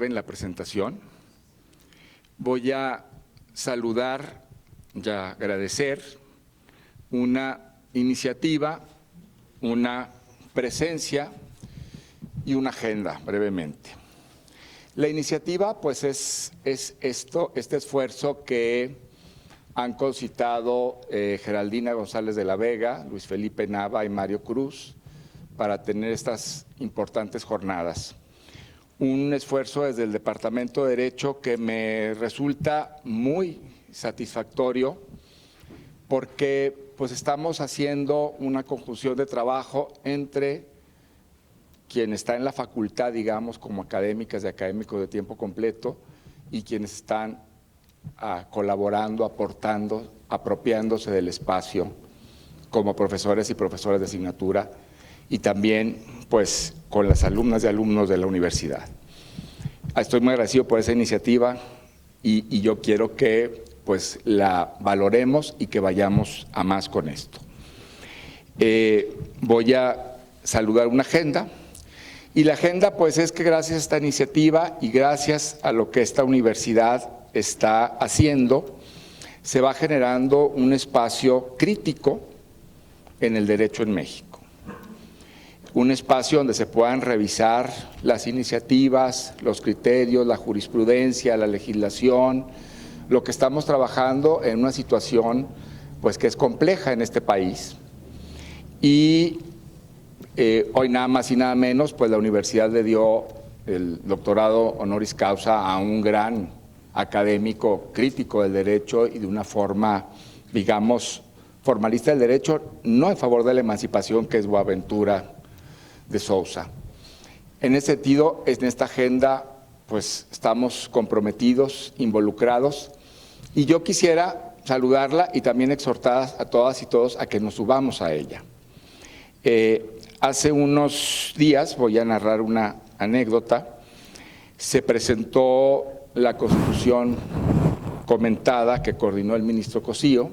En la presentación voy a saludar y agradecer una iniciativa, una presencia y una agenda brevemente. La iniciativa pues es este esfuerzo que han concitado Geraldina González de la Vega, Luis Felipe Nava y Mario Cruz para tener estas importantes jornadas. Un esfuerzo desde el Departamento de Derecho que me resulta muy satisfactorio porque pues estamos haciendo una conjunción de trabajo entre quien está en la facultad, digamos, como académicas y académicos de tiempo completo y quienes están colaborando, aportando, apropiándose del espacio como profesores y profesoras de asignatura y también pues con las alumnas y alumnos de la universidad. Estoy muy agradecido por esa iniciativa y yo quiero que pues la valoremos y que vayamos a más con esto. Voy a saludar una agenda y la agenda pues es que gracias a esta iniciativa y gracias a lo que esta universidad está haciendo, se va generando un espacio crítico en el derecho en México. Un espacio donde se puedan revisar las iniciativas, los criterios, la jurisprudencia, la legislación, lo que estamos trabajando en una situación pues que es compleja en este país. Y hoy nada más y nada menos, pues la universidad le dio el doctorado honoris causa a un gran académico crítico del derecho y de una forma, digamos, formalista del derecho, no en favor de la emancipación, que es Boaventura de Sousa. En ese sentido, en esta agenda, pues estamos comprometidos, involucrados, y yo quisiera saludarla y también exhortar a todas y todos a que nos subamos a ella. Hace unos días, voy a narrar una anécdota, se presentó la Constitución comentada que coordinó el ministro Cosío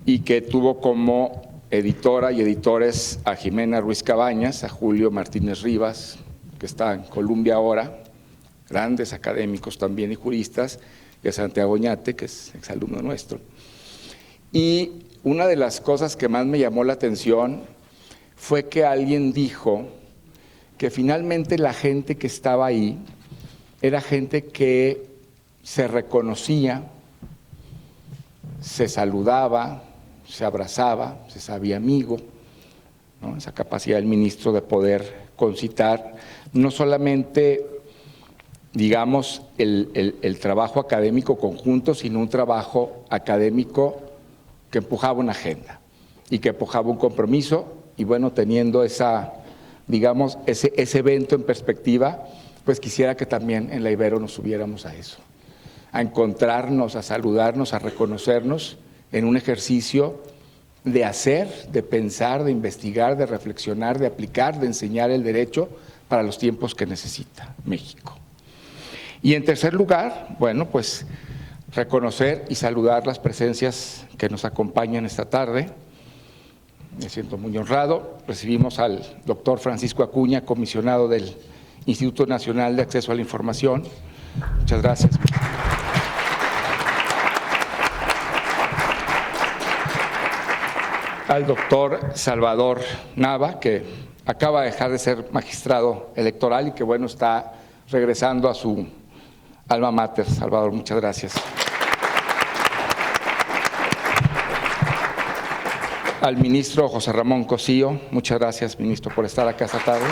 y que tuvo como editora y editores a Jimena Ruiz Cabañas, a Julio Martínez Rivas, que está en Columbia ahora, grandes académicos también y juristas, y a Santiago Oñate, que es exalumno nuestro. Y una de las cosas que más me llamó la atención fue que alguien dijo que finalmente la gente que estaba ahí era gente que se reconocía, se saludaba, se abrazaba, se sabía amigo, ¿no? Esa capacidad del ministro de poder concitar no solamente, digamos, el trabajo académico conjunto, sino un trabajo académico que empujaba una agenda y que empujaba un compromiso y bueno, teniendo esa, digamos, ese evento en perspectiva, pues quisiera que también en la Ibero nos subiéramos a eso, a encontrarnos, a saludarnos, a reconocernos en un ejercicio de hacer, de pensar, de investigar, de reflexionar, de aplicar, de enseñar el derecho para los tiempos que necesita México. Y en tercer lugar, bueno, pues reconocer y saludar las presencias que nos acompañan esta tarde. Me siento muy honrado. Recibimos al doctor Francisco Acuña, comisionado del Instituto Nacional de Acceso a la Información. Muchas gracias. Al doctor Salvador Nava, que acaba de dejar de ser magistrado electoral y que bueno, está regresando a su alma mater. Salvador, muchas gracias. Al ministro José Ramón Cosío, muchas gracias, ministro, por estar acá esta tarde.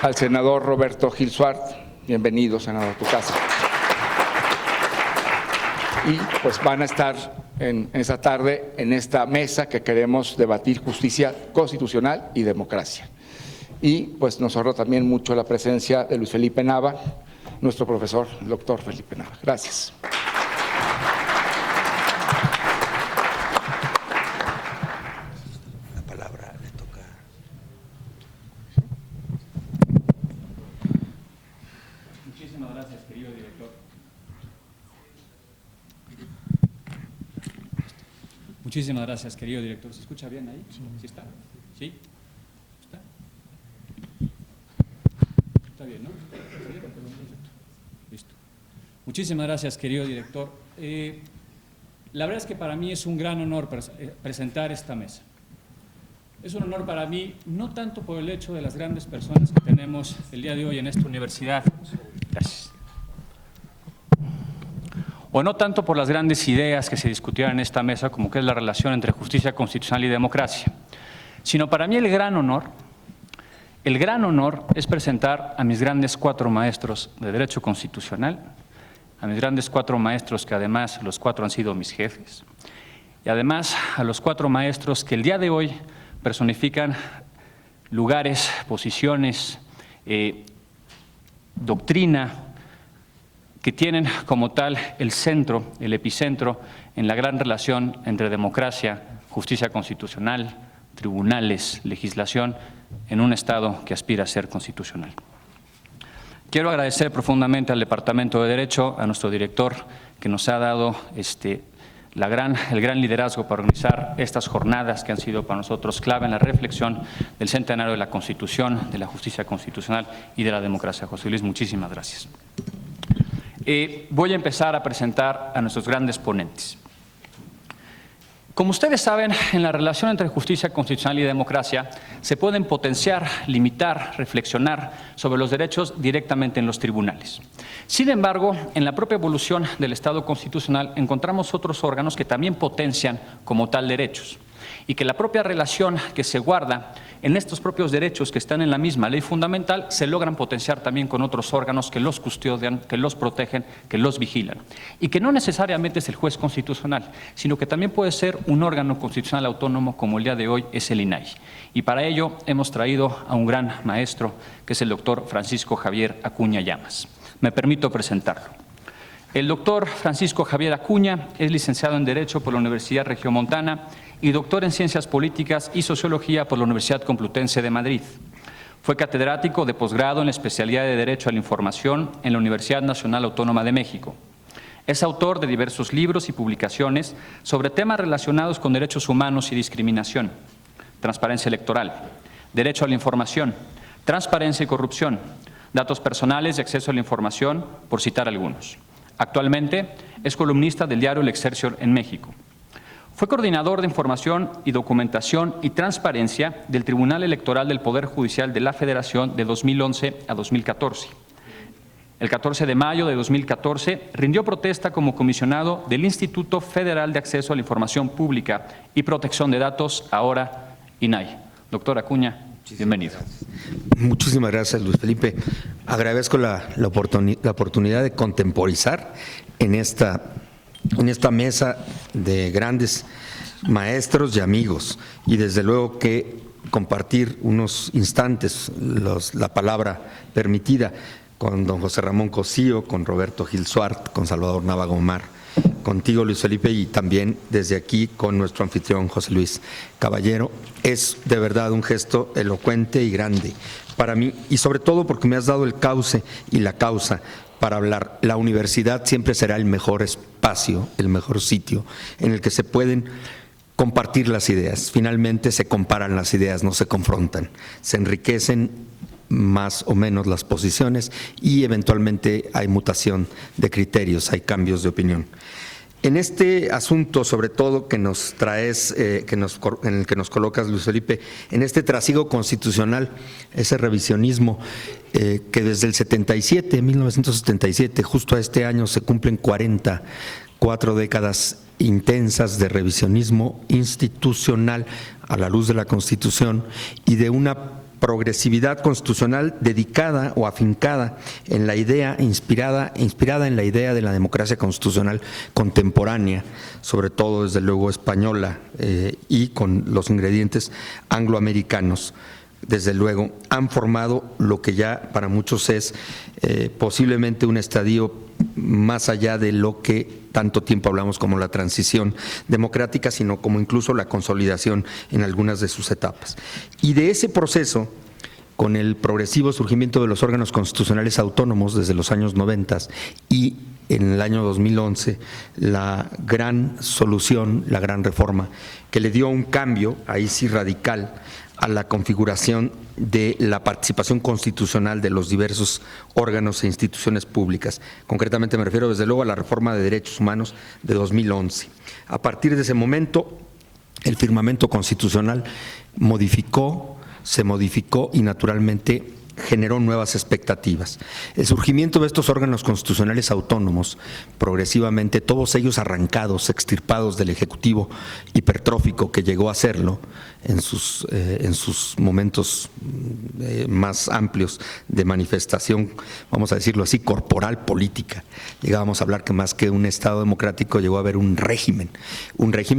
Al senador Roberto Gil Suart, bienvenido, senador, a tu casa. Y pues van a estar en esta tarde en esta mesa que queremos debatir justicia constitucional y democracia. Y pues nos honra también mucho la presencia de Luis Felipe Nava, nuestro profesor, el doctor Felipe Nava. Gracias. La palabra le toca. Muchísimas gracias, querido director. Muchísimas gracias, querido director. ¿Se escucha bien ahí? ¿Sí está? ¿Sí? ¿Está? Está bien, ¿no? Listo. Muchísimas gracias, querido director. La verdad es que para mí es un gran honor presentar esta mesa. Es un honor para mí, no tanto por el hecho de las grandes personas que tenemos el día de hoy en esta universidad. Gracias. O no tanto por las grandes ideas que se discutieron en esta mesa, como que es la relación entre justicia constitucional y democracia, sino para mí el gran honor es presentar a mis grandes 4 maestros de Derecho Constitucional, a mis grandes 4 maestros que además los 4 han sido mis jefes, y además a los 4 maestros que el día de hoy personifican lugares, posiciones, doctrina, que tienen como tal el centro, el epicentro en la gran relación entre democracia, justicia constitucional, tribunales, legislación, en un Estado que aspira a ser constitucional. Quiero agradecer profundamente al Departamento de Derecho, a nuestro director, que nos ha dado el gran liderazgo para organizar estas jornadas que han sido para nosotros clave en la reflexión del centenario de la Constitución, de la justicia constitucional y de la democracia. José Luis, muchísimas gracias. Voy a empezar a presentar a nuestros grandes ponentes. Como ustedes saben, en la relación entre justicia constitucional y democracia se pueden potenciar, limitar, reflexionar sobre los derechos directamente en los tribunales. Sin embargo, en la propia evolución del Estado constitucional encontramos otros órganos que también potencian como tal derechos y que la propia relación que se guarda en estos propios derechos que están en la misma ley fundamental se logran potenciar también con otros órganos que los custodian, que los protegen, que los vigilan. Y que no necesariamente es el juez constitucional, sino que también puede ser un órgano constitucional autónomo como el día de hoy es el INAI. Y para ello hemos traído a un gran maestro que es el doctor Francisco Javier Acuña Llamas. Me permito presentarlo. El doctor Francisco Javier Acuña es licenciado en Derecho por la Universidad Regiomontana y doctor en Ciencias Políticas y Sociología por la Universidad Complutense de Madrid. Fue catedrático de posgrado en la especialidad de Derecho a la Información en la Universidad Nacional Autónoma de México. Es autor de diversos libros y publicaciones sobre temas relacionados con derechos humanos y discriminación, transparencia electoral, derecho a la información, transparencia y corrupción, datos personales y acceso a la información, por citar algunos. Actualmente es columnista del diario El Excelsior en México. Fue coordinador de Información y Documentación y Transparencia del Tribunal Electoral del Poder Judicial de la Federación de 2011 a 2014. El 14 de mayo de 2014 rindió protesta como comisionado del Instituto Federal de Acceso a la Información Pública y Protección de Datos, ahora INAI. Doctor Acuña, bienvenido. Muchísimas gracias, Luis Felipe. Agradezco la oportunidad de contemporizar en esta mesa de grandes maestros y amigos, y desde luego que compartir unos instantes la palabra permitida con don José Ramón Cosío, con Roberto Gil Suart, con Salvador Nava Gomar, contigo, Luis Felipe, y también desde aquí con nuestro anfitrión José Luis Caballero. Es de verdad un gesto elocuente y grande para mí, y sobre todo porque me has dado el cauce y la causa para hablar. La universidad siempre será el mejor espacio, el mejor sitio en el que se pueden compartir las ideas. Finalmente se comparan las ideas, no se confrontan, se enriquecen más o menos las posiciones y eventualmente hay mutación de criterios, hay cambios de opinión. En este asunto, sobre todo que nos traes, en el que nos colocas, Luis Felipe, en este trasiego constitucional, ese revisionismo que desde el 1977, justo a este año, se cumplen 44 décadas intensas de revisionismo institucional a la luz de la Constitución y de una progresividad constitucional dedicada o afincada en la idea, inspirada en la idea de la democracia constitucional contemporánea, sobre todo desde luego española, y con los ingredientes angloamericanos. Desde luego han formado lo que ya para muchos es posiblemente un estadio más allá de lo que tanto tiempo hablamos como la transición democrática, sino como incluso la consolidación en algunas de sus etapas. Y de ese proceso, con el progresivo surgimiento de los órganos constitucionales autónomos desde los años 90 y en el año 2011, la gran solución, la gran reforma, que le dio un cambio, ahí sí radical, a la configuración de la participación constitucional de los diversos órganos e instituciones públicas. Concretamente me refiero desde luego a la reforma de derechos humanos de 2011. A partir de ese momento, el firmamento constitucional se modificó y naturalmente generó nuevas expectativas. El surgimiento de estos órganos constitucionales autónomos, progresivamente todos ellos arrancados, extirpados del Ejecutivo hipertrófico que llegó a serlo en sus momentos más amplios de manifestación, vamos a decirlo así, corporal política. Llegábamos a hablar que más que un Estado democrático llegó a haber un régimen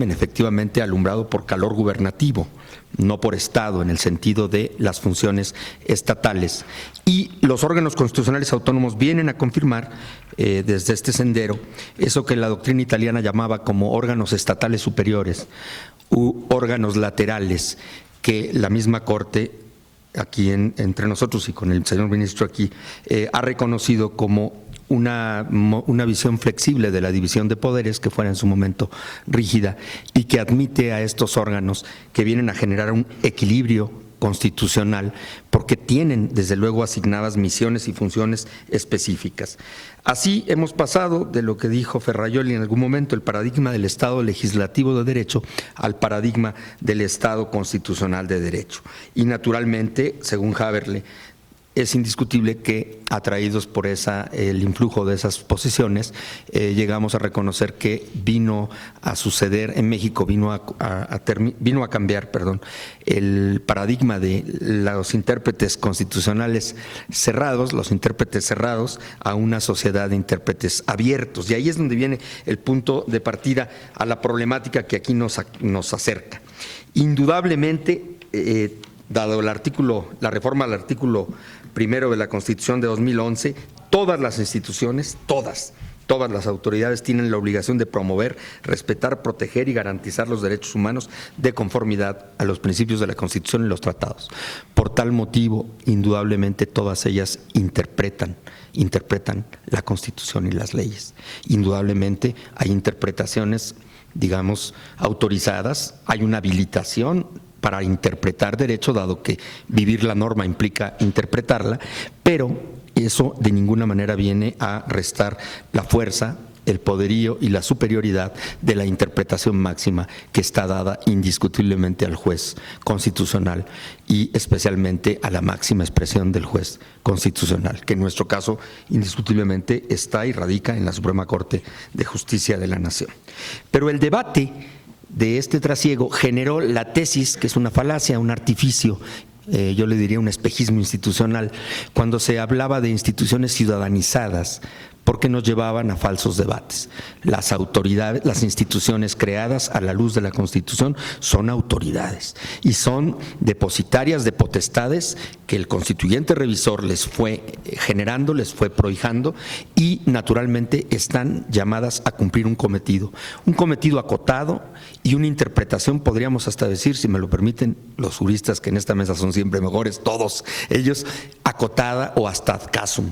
efectivamente alumbrado por calor gubernativo, no por Estado en el sentido de las funciones estatales. Y los órganos constitucionales autónomos vienen a confirmar desde este sendero eso que la doctrina italiana llamaba como órganos estatales superiores u órganos laterales, que la misma Corte aquí entre nosotros y con el señor ministro aquí ha reconocido como una visión flexible de la división de poderes que fuera en su momento rígida y que admite a estos órganos que vienen a generar un equilibrio constitucional porque tienen desde luego asignadas misiones y funciones específicas. Así hemos pasado de lo que dijo Ferrajoli en algún momento, el paradigma del Estado legislativo de derecho al paradigma del Estado constitucional de derecho. Y naturalmente, según Haberle, es indiscutible que, atraídos por el influjo de esas posiciones, llegamos a reconocer que vino a suceder en México, vino a cambiar el paradigma de los intérpretes constitucionales cerrados, a una sociedad de intérpretes abiertos. Y ahí es donde viene el punto de partida a la problemática que aquí nos acerca. Indudablemente, dado la reforma al artículo primero de la Constitución de 2011, todas las instituciones, todas las autoridades tienen la obligación de promover, respetar, proteger y garantizar los derechos humanos de conformidad a los principios de la Constitución y los tratados. Por tal motivo, indudablemente todas ellas interpretan la Constitución y las leyes. Indudablemente hay interpretaciones, digamos, autorizadas, hay una habilitación para interpretar derecho, dado que vivir la norma implica interpretarla, pero eso de ninguna manera viene a restar la fuerza, el poderío y la superioridad de la interpretación máxima que está dada indiscutiblemente al juez constitucional y especialmente a la máxima expresión del juez constitucional, que en nuestro caso indiscutiblemente está y radica en la Suprema Corte de Justicia de la Nación. Pero el debate de este trasiego generó la tesis, que es una falacia, un artificio, yo le diría un espejismo institucional, cuando se hablaba de instituciones ciudadanizadas, porque nos llevaban a falsos debates. Las autoridades, las instituciones creadas a la luz de la Constitución son autoridades y son depositarias de potestades que el constituyente revisor les fue generando, les fue prohijando y naturalmente están llamadas a cumplir un cometido acotado y una interpretación, podríamos hasta decir, si me lo permiten los juristas que en esta mesa son siempre mejores, todos ellos, acotada o hasta caso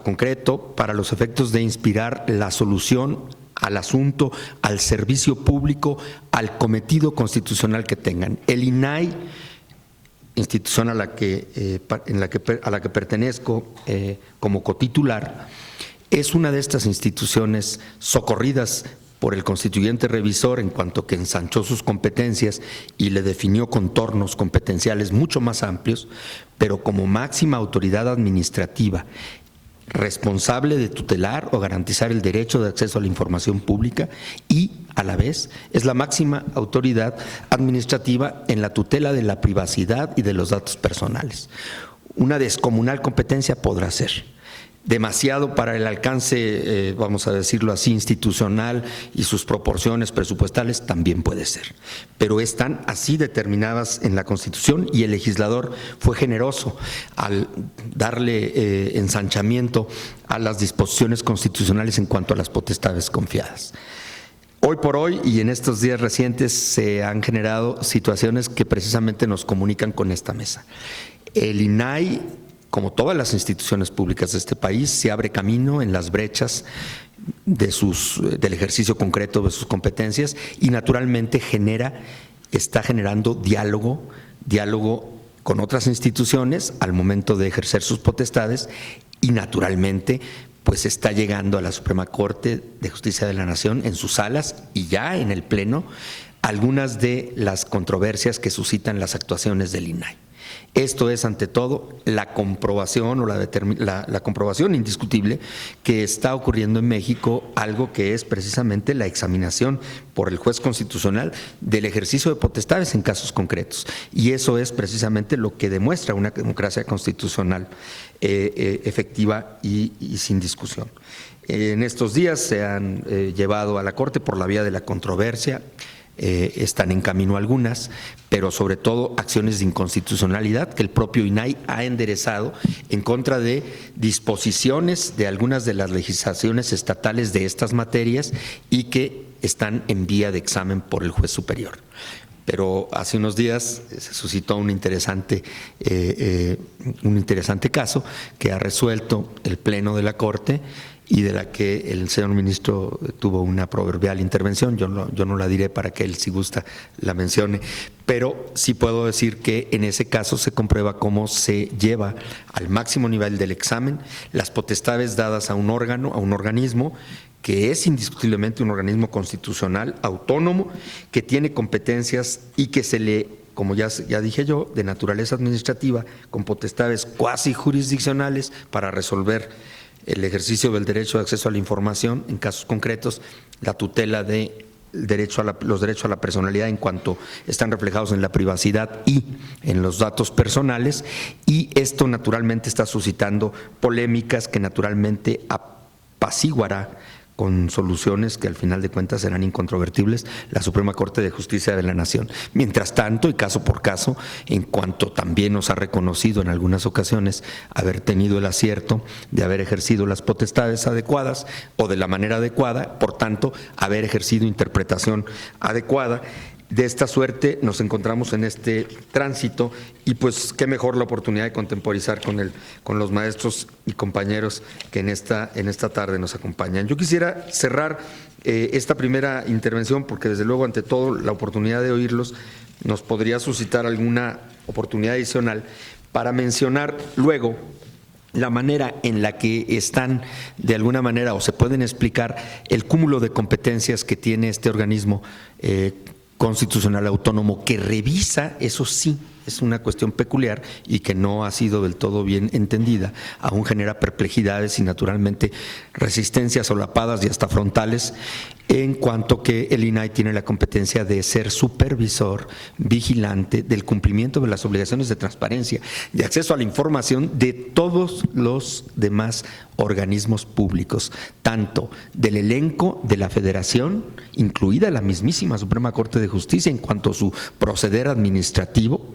concreto, para los efectos de inspirar la solución al asunto, al servicio público, al cometido constitucional que tengan. El INAI, institución a la que pertenezco como cotitular, es una de estas instituciones socorridas por el constituyente revisor en cuanto que ensanchó sus competencias y le definió contornos competenciales mucho más amplios, pero como máxima autoridad administrativa responsable de tutelar o garantizar el derecho de acceso a la información pública y, a la vez, es la máxima autoridad administrativa en la tutela de la privacidad y de los datos personales. Una descomunal competencia podrá ser. Demasiado para el alcance, vamos a decirlo así, institucional y sus proporciones presupuestales también puede ser. Pero están así determinadas en la Constitución y el legislador fue generoso al darle ensanchamiento a las disposiciones constitucionales en cuanto a las potestades confiadas. Hoy por hoy y en estos días recientes se han generado situaciones que precisamente nos comunican con esta mesa. El INAI, como todas las instituciones públicas de este país, se abre camino en las brechas del ejercicio concreto de sus competencias y naturalmente está generando diálogo diálogo con otras instituciones al momento de ejercer sus potestades y naturalmente pues está llegando a la Suprema Corte de Justicia de la Nación en sus salas y ya en el Pleno algunas de las controversias que suscitan las actuaciones del INAI. Esto es, ante todo, la comprobación o la comprobación indiscutible que está ocurriendo en México, algo que es precisamente la examinación por el juez constitucional del ejercicio de potestades en casos concretos. Y eso es precisamente lo que demuestra una democracia constitucional efectiva y sin discusión. En estos días se han llevado a la Corte por la vía de la controversia. Están en camino algunas, pero sobre todo acciones de inconstitucionalidad que el propio INAI ha enderezado en contra de disposiciones de algunas de las legislaciones estatales de estas materias y que están en vía de examen por el juez superior. Pero hace unos días se suscitó un interesante caso que ha resuelto el Pleno de la Corte y de la que el señor ministro tuvo una proverbial intervención. Yo no la diré para que él, si gusta, la mencione, pero sí puedo decir que en ese caso se comprueba cómo se lleva al máximo nivel del examen las potestades dadas a un órgano, a un organismo que es indiscutiblemente un organismo constitucional autónomo, que tiene competencias y que se le, como ya dije yo, de naturaleza administrativa, con potestades cuasi jurisdiccionales para resolver el ejercicio del derecho de acceso a la información en casos concretos, la tutela de los derechos a la personalidad en cuanto están reflejados en la privacidad y en los datos personales, y esto naturalmente está suscitando polémicas que naturalmente apaciguará con soluciones que al final de cuentas serán incontrovertibles la Suprema Corte de Justicia de la Nación. Mientras tanto, y caso por caso, en cuanto también nos ha reconocido en algunas ocasiones haber tenido el acierto de haber ejercido las potestades adecuadas o de la manera adecuada, por tanto, haber ejercido interpretación adecuada. De esta suerte nos encontramos en este tránsito y pues qué mejor la oportunidad de contemporizar con los maestros y compañeros que en esta tarde nos acompañan. Yo quisiera cerrar esta primera intervención porque desde luego ante todo la oportunidad de oírlos nos podría suscitar alguna oportunidad adicional para mencionar luego la manera en la que están de alguna manera o se pueden explicar el cúmulo de competencias que tiene este organismo constitucional autónomo que revisa, eso sí, es una cuestión peculiar y que no ha sido del todo bien entendida, aún genera perplejidades y naturalmente resistencias solapadas y hasta frontales, en cuanto que el INAI tiene la competencia de ser supervisor, vigilante del cumplimiento de las obligaciones de transparencia, de acceso a la información de todos los demás organismos públicos, tanto del elenco de la Federación, incluida la mismísima Suprema Corte de Justicia en cuanto a su proceder administrativo,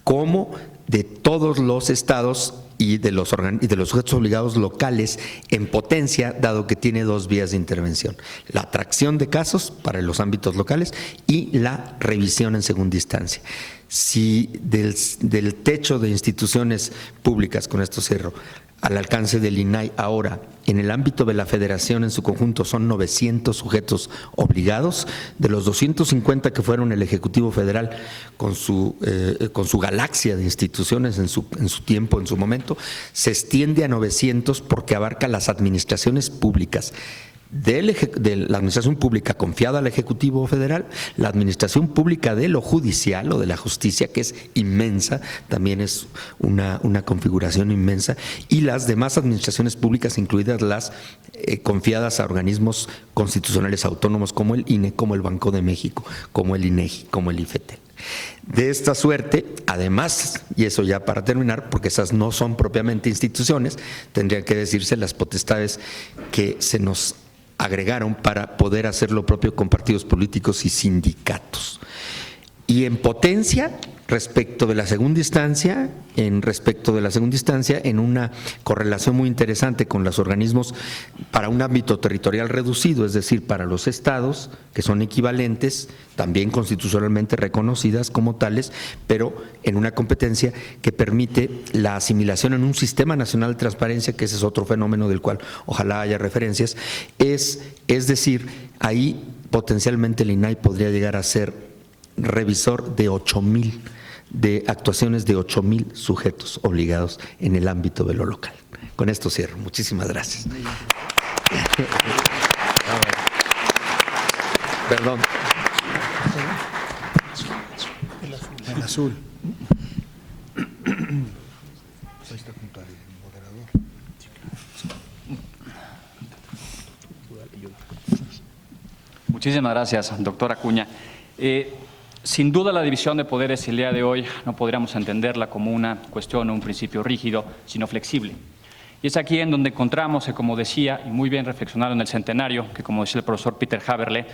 como de todos los estados y de los sujetos obligados locales en potencia, dado que tiene dos vías de intervención: la atracción de casos para los ámbitos locales y la revisión en segunda instancia. Si del techo de instituciones públicas, con esto cierro, al alcance del INAI ahora, en el ámbito de la Federación en su conjunto son 900 sujetos obligados, de los 250 que fueron el Ejecutivo Federal con su galaxia de instituciones en su tiempo, en su momento, se extiende a 900 porque abarca las administraciones públicas, de la administración pública confiada al Ejecutivo Federal, la administración pública de lo judicial o de la justicia, que es inmensa, también es una configuración inmensa, y las demás administraciones públicas, incluidas las confiadas a organismos constitucionales autónomos como el INE, como el Banco de México, como el INEGI, como el IFETEL. De esta suerte, además, y eso ya para terminar, porque esas no son propiamente instituciones, tendrían que decirse las potestades que se nos agregaron para poder hacer lo propio con partidos políticos y sindicatos. Y en potencia, respecto de la segunda instancia, en una correlación muy interesante con los organismos para un ámbito territorial reducido, es decir, para los estados, que son equivalentes, también constitucionalmente reconocidas como tales, pero en una competencia que permite la asimilación en un sistema nacional de transparencia, que ese es otro fenómeno del cual ojalá haya referencias, es decir, ahí potencialmente el INAI podría llegar a ser revisor de 8,000 de actuaciones de 8,000 sujetos obligados en el ámbito de lo local. Con esto cierro. Muchísimas gracias. Perdón. El azul. Muchísimas gracias, doctor Acuña. Sin duda la división de poderes el día de hoy no podríamos entenderla como una cuestión o un principio rígido, sino flexible. Y es aquí en donde encontramos, como decía, y muy bien reflexionado en el centenario, que como decía el profesor Peter Haberle,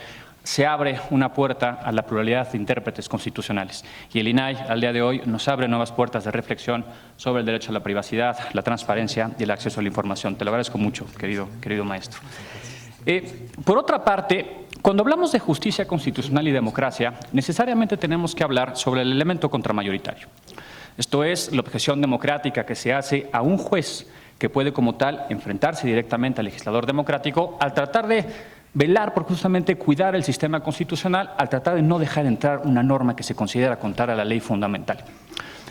se abre una puerta a la pluralidad de intérpretes constitucionales. Y el INAI, al día de hoy, nos abre nuevas puertas de reflexión sobre el derecho a la privacidad, la transparencia y el acceso a la información. Te lo agradezco mucho, querido maestro. Por otra parte, cuando hablamos de justicia constitucional y democracia, necesariamente tenemos que hablar sobre el elemento contramayoritario. Esto es, la objeción democrática que se hace a un juez que puede como tal enfrentarse directamente al legislador democrático al tratar de velar por justamente cuidar el sistema constitucional, al tratar de no dejar entrar una norma que se considera contraria a la ley fundamental.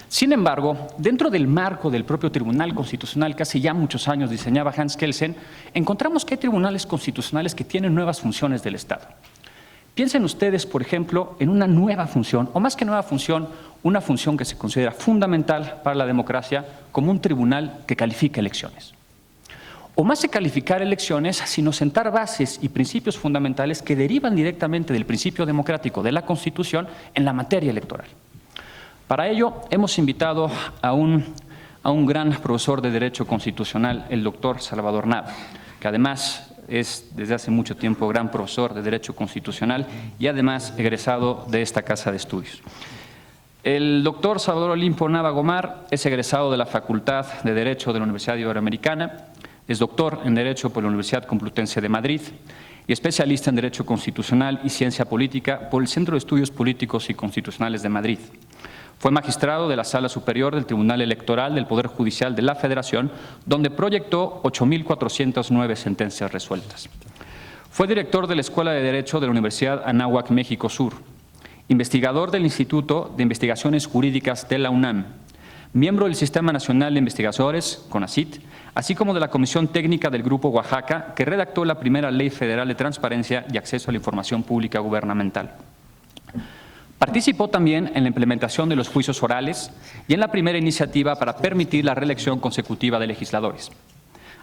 Sin embargo, dentro del marco del propio Tribunal Constitucional que hace ya muchos años diseñaba Hans Kelsen, encontramos que hay tribunales constitucionales que tienen nuevas funciones del Estado. Piensen ustedes, por ejemplo, en una nueva función, o más que nueva función, una función que se considera fundamental para la democracia como un tribunal que califica elecciones. O más que calificar elecciones, sino sentar bases y principios fundamentales que derivan directamente del principio democrático de la Constitución en la materia electoral. Para ello, hemos invitado a un gran profesor de Derecho Constitucional, el doctor Salvador Nava, que además es desde hace mucho tiempo gran profesor de Derecho Constitucional y además egresado de esta casa de estudios. El doctor Salvador Olimpo Nava Gomar es egresado de la Facultad de Derecho de la Universidad Iberoamericana, es doctor en Derecho por la Universidad Complutense de Madrid y especialista en Derecho Constitucional y Ciencia Política por el Centro de Estudios Políticos y Constitucionales de Madrid. Fue magistrado de la Sala Superior del Tribunal Electoral del Poder Judicial de la Federación, donde proyectó 8,409 sentencias resueltas. Fue director de la Escuela de Derecho de la Universidad Anáhuac, México Sur, investigador del Instituto de Investigaciones Jurídicas de la UNAM, miembro del Sistema Nacional de Investigadores, CONACYT, así como de la Comisión Técnica del Grupo Oaxaca, que redactó la primera Ley Federal de Transparencia y Acceso a la Información Pública Gubernamental. Participó también en la implementación de los juicios orales y en la primera iniciativa para permitir la reelección consecutiva de legisladores.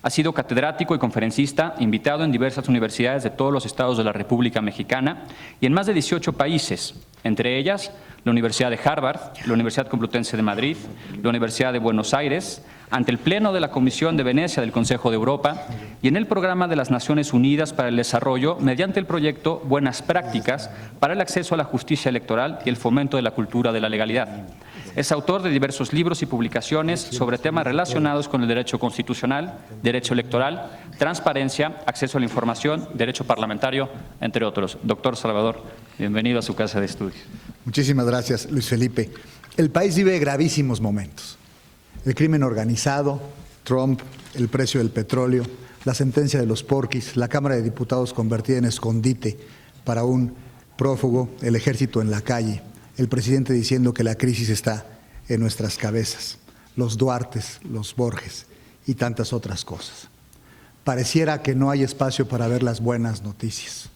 Ha sido catedrático y conferencista, invitado en diversas universidades de todos los estados de la República Mexicana y en más de 18 países, entre ellas la Universidad de Harvard, la Universidad Complutense de Madrid, la Universidad de Buenos Aires, ante el Pleno de la Comisión de Venecia del Consejo de Europa y en el Programa de las Naciones Unidas para el Desarrollo mediante el proyecto Buenas Prácticas para el acceso a la justicia electoral y el fomento de la cultura de la legalidad. Es autor de diversos libros y publicaciones sobre temas relacionados con el derecho constitucional, derecho electoral, transparencia, acceso a la información, derecho parlamentario, entre otros. Doctor Salvador, bienvenido a su casa de estudios. Muchísimas gracias, Luis Felipe. El país vive gravísimos momentos. El crimen organizado, Trump, el precio del petróleo, la sentencia de los porquis, la Cámara de Diputados convertida en escondite para un prófugo, el ejército en la calle, el presidente diciendo que la crisis está en nuestras cabezas, los Duartes, los Borges y tantas otras cosas. Pareciera que no hay espacio para ver las buenas noticias.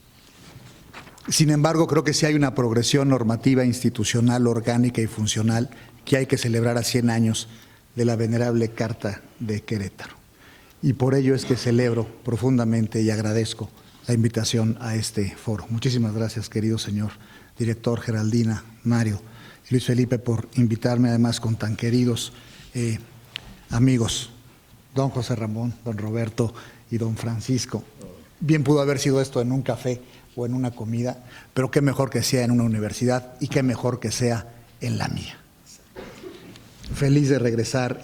Sin embargo, creo que sí hay una progresión normativa, institucional, orgánica y funcional que hay que celebrar a 100 años de la venerable Carta de Querétaro. Y por ello es que celebro profundamente y agradezco la invitación a este foro. Muchísimas gracias, querido señor director, Geraldina, Mario y Luis Felipe, por invitarme, además con tan queridos amigos, don José Ramón, don Roberto y don Francisco. Bien pudo haber sido esto en un café o en una comida, pero qué mejor que sea en una universidad y qué mejor que sea en la mía. Feliz de regresar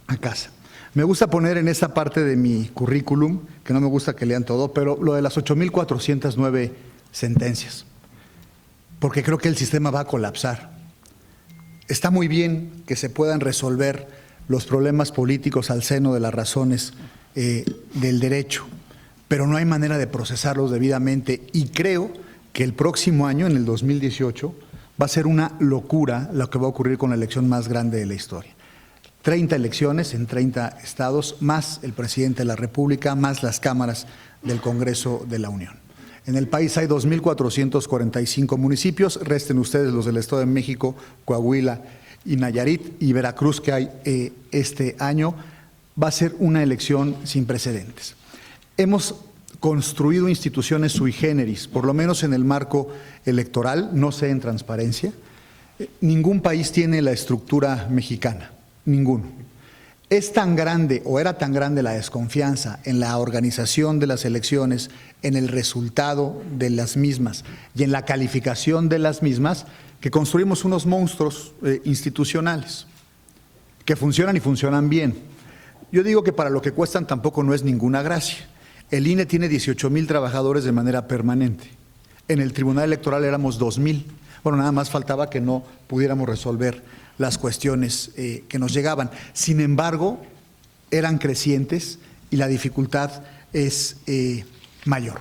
a casa. Me gusta poner en esta parte de mi currículum, que no me gusta que lean todo, pero lo de las 8,409 sentencias, porque creo que el sistema va a colapsar. Está muy bien que se puedan resolver los problemas políticos al seno de las razones del derecho, pero no hay manera de procesarlos debidamente y creo que el próximo año, en el 2018, Va a ser una locura lo que va a ocurrir con la elección más grande de la historia. 30 elecciones en 30 estados, más el presidente de la República, más las cámaras del Congreso de la Unión. En el país hay 2.445 municipios, resten ustedes los del Estado de México, Coahuila y Nayarit y Veracruz que hay este año. Va a ser una elección sin precedentes. Hemos construido instituciones sui generis, por lo menos en el marco electoral, no sé en transparencia. Ningún país tiene la estructura mexicana, ninguno. Es tan grande o era tan grande la desconfianza en la organización de las elecciones, en el resultado de las mismas y en la calificación de las mismas, que construimos unos monstruos institucionales que funcionan y funcionan bien. Yo digo que para lo que cuestan tampoco no es ninguna gracia. El INE tiene 18,000 trabajadores de manera permanente. En el Tribunal Electoral éramos 2,000. Bueno, nada más faltaba que no pudiéramos resolver las cuestiones que nos llegaban. Sin embargo, eran crecientes y la dificultad es mayor.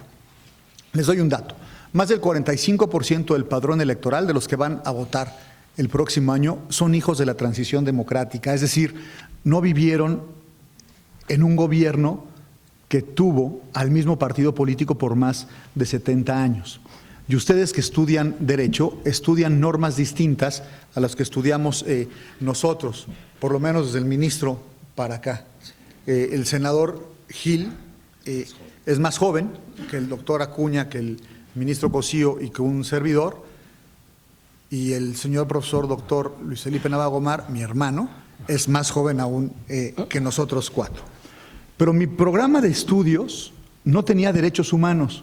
Les doy un dato. Más del 45% del padrón electoral de los que van a votar el próximo año son hijos de la transición democrática, es decir, no vivieron en un gobierno que tuvo al mismo partido político por más de 70 años. Y ustedes que estudian Derecho, estudian normas distintas a las que estudiamos nosotros, por lo menos desde el ministro para acá. El senador Gil es más joven que el doctor Acuña, que el ministro Cosío y que un servidor, y el señor profesor doctor Luis Felipe Nava Gomar, mi hermano, es más joven aún que nosotros cuatro. Pero mi programa de estudios no tenía derechos humanos.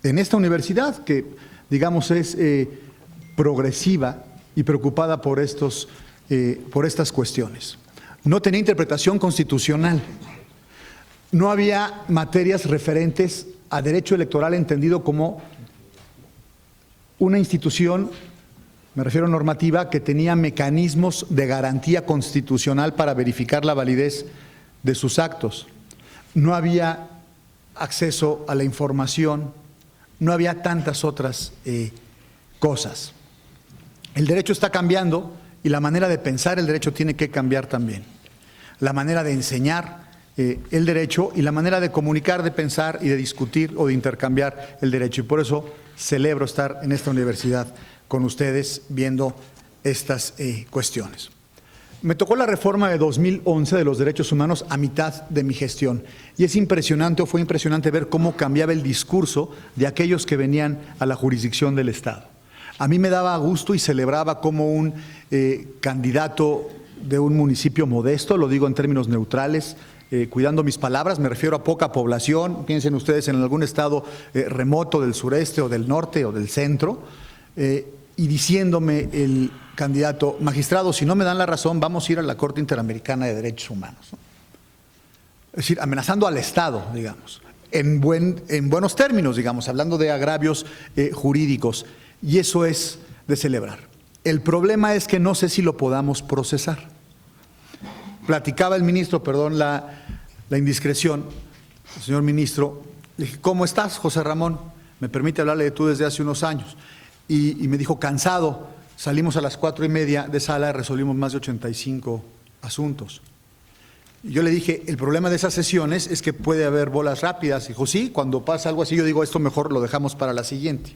En esta universidad, que digamos es progresiva y preocupada por estas cuestiones. No tenía interpretación constitucional. No había materias referentes a derecho electoral entendido como una institución, me refiero a normativa, que tenía mecanismos de garantía constitucional para verificar la validez de sus actos. No había acceso a la información, no había tantas otras cosas. El derecho está cambiando y la manera de pensar el derecho tiene que cambiar también. La manera de enseñar el derecho y la manera de comunicar, de pensar y de discutir o de intercambiar el derecho. Y por eso celebro estar en esta universidad con ustedes viendo estas cuestiones. Me tocó la reforma de 2011 de los derechos humanos a mitad de mi gestión y es impresionante o fue impresionante ver cómo cambiaba el discurso de aquellos que venían a la jurisdicción del Estado. A mí me daba gusto y celebraba como un candidato de un municipio modesto, lo digo en términos neutrales, cuidando mis palabras, me refiero a poca población, piensen ustedes en algún estado remoto del sureste o del norte o del centro, y diciéndome el candidato, magistrado, si no me dan la razón, vamos a ir a la Corte Interamericana de Derechos Humanos, ¿no? Es decir, amenazando al Estado, digamos, en buenos términos, digamos, hablando de agravios jurídicos, y eso es de celebrar. El problema es que no sé si lo podamos procesar. Platicaba el ministro, perdón la indiscreción, el señor ministro, le dije, ¿cómo estás, José Ramón? Me permite hablarle de tú desde hace unos años. Y me dijo, cansado, salimos a las 4:30 de sala y resolvimos más de 85 asuntos. Y yo le dije, el problema de esas sesiones es que puede haber bolas rápidas. Dijo, sí, cuando pasa algo así, yo digo, esto mejor lo dejamos para la siguiente.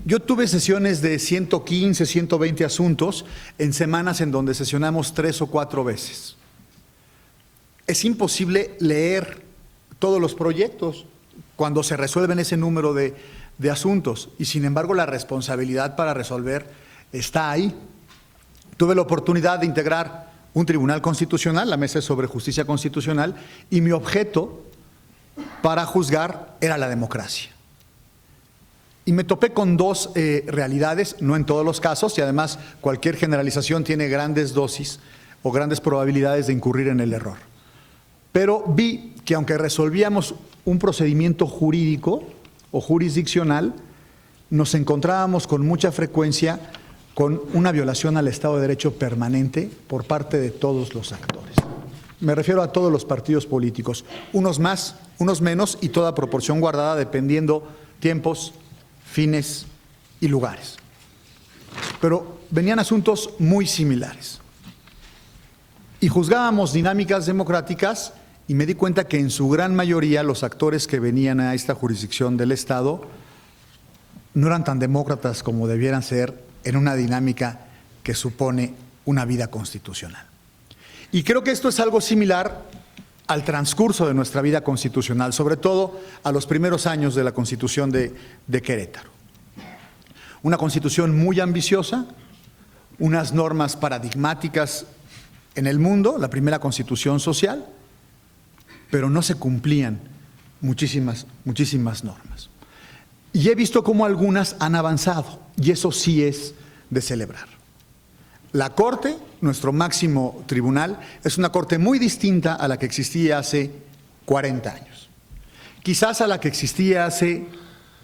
Yo tuve sesiones de 115, 120 asuntos en semanas en donde sesionamos 3 o 4 veces. Es imposible leer todos los proyectos cuando se resuelven ese número de asuntos y sin embargo la responsabilidad para resolver está ahí. Tuve la oportunidad de integrar un tribunal constitucional, la Mesa sobre Justicia Constitucional, y mi objeto para juzgar era la democracia. Y me topé con dos realidades, no en todos los casos, y además cualquier generalización tiene grandes dosis o grandes probabilidades de incurrir en el error. Pero vi que aunque resolvíamos un procedimiento jurídico o jurisdiccional, nos encontrábamos con mucha frecuencia con una violación al Estado de Derecho permanente por parte de todos los actores. Me refiero a todos los partidos políticos, unos más, unos menos y toda proporción guardada dependiendo tiempos, fines y lugares. pero venían asuntos muy similares. Y juzgábamos dinámicas democráticas y me di cuenta que en su gran mayoría los actores que venían a esta jurisdicción del Estado no eran tan demócratas como debieran ser en una dinámica que supone una vida constitucional. Y creo que esto es algo similar al transcurso de nuestra vida constitucional, sobre todo a los primeros años de la Constitución de Querétaro. Una Constitución muy ambiciosa, unas normas paradigmáticas en el mundo, la primera Constitución social, pero no se cumplían muchísimas normas. Y he visto cómo algunas han avanzado, y eso sí es de celebrar. La Corte, nuestro máximo tribunal, es una Corte muy distinta a la que existía hace 40 años. Quizás a la que existía hace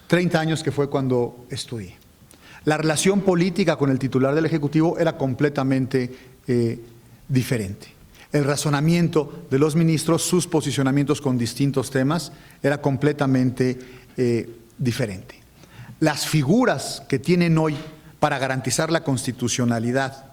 30 años, que fue cuando estudié. La relación política con el titular del Ejecutivo era completamente diferente. El razonamiento de los ministros, sus posicionamientos con distintos temas, era completamente diferente. Las figuras que tienen hoy para garantizar la constitucionalidad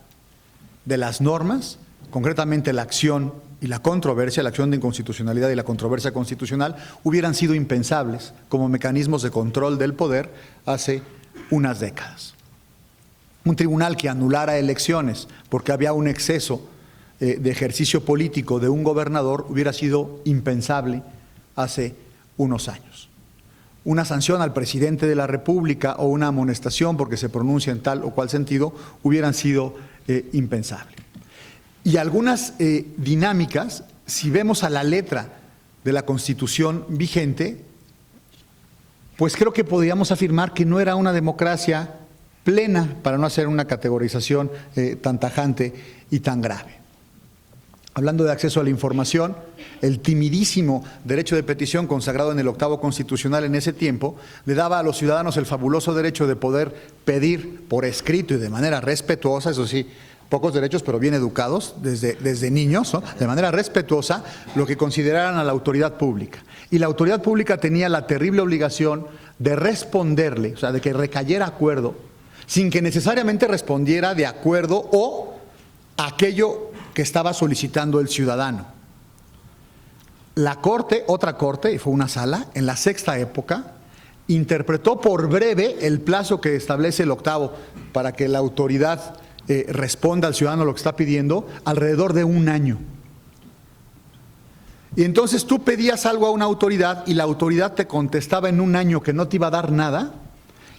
de las normas, concretamente la acción y la controversia, la acción de inconstitucionalidad y la controversia constitucional, hubieran sido impensables como mecanismos de control del poder hace unas décadas. Un tribunal que anulara elecciones porque había un exceso de ejercicio político de un gobernador hubiera sido impensable hace unos años. Una sanción al presidente de la República o una amonestación porque se pronuncia en tal o cual sentido hubieran sido impensable. Y algunas dinámicas, si vemos a la letra de la Constitución vigente, pues creo que podríamos afirmar que no era una democracia plena, para no hacer una categorización tan tajante y tan grave. Hablando de acceso a la información, el timidísimo derecho de petición consagrado en el 8º Constitucional en ese tiempo le daba a los ciudadanos el fabuloso derecho de poder pedir por escrito y de manera respetuosa, eso sí, pocos derechos pero bien educados desde niños, ¿no?, de manera respetuosa, lo que consideraran a la autoridad pública. Y la autoridad pública tenía la terrible obligación de responderle, o sea, de que recayera acuerdo, sin que necesariamente respondiera de acuerdo o aquello que estaba solicitando el ciudadano. La Corte, otra Corte, y fue una sala, en la sexta época, interpretó por breve el plazo que establece el 8º para que la autoridad responda al ciudadano lo que está pidiendo, alrededor de un año. Y entonces tú pedías algo a una autoridad y la autoridad te contestaba en un año que no te iba a dar nada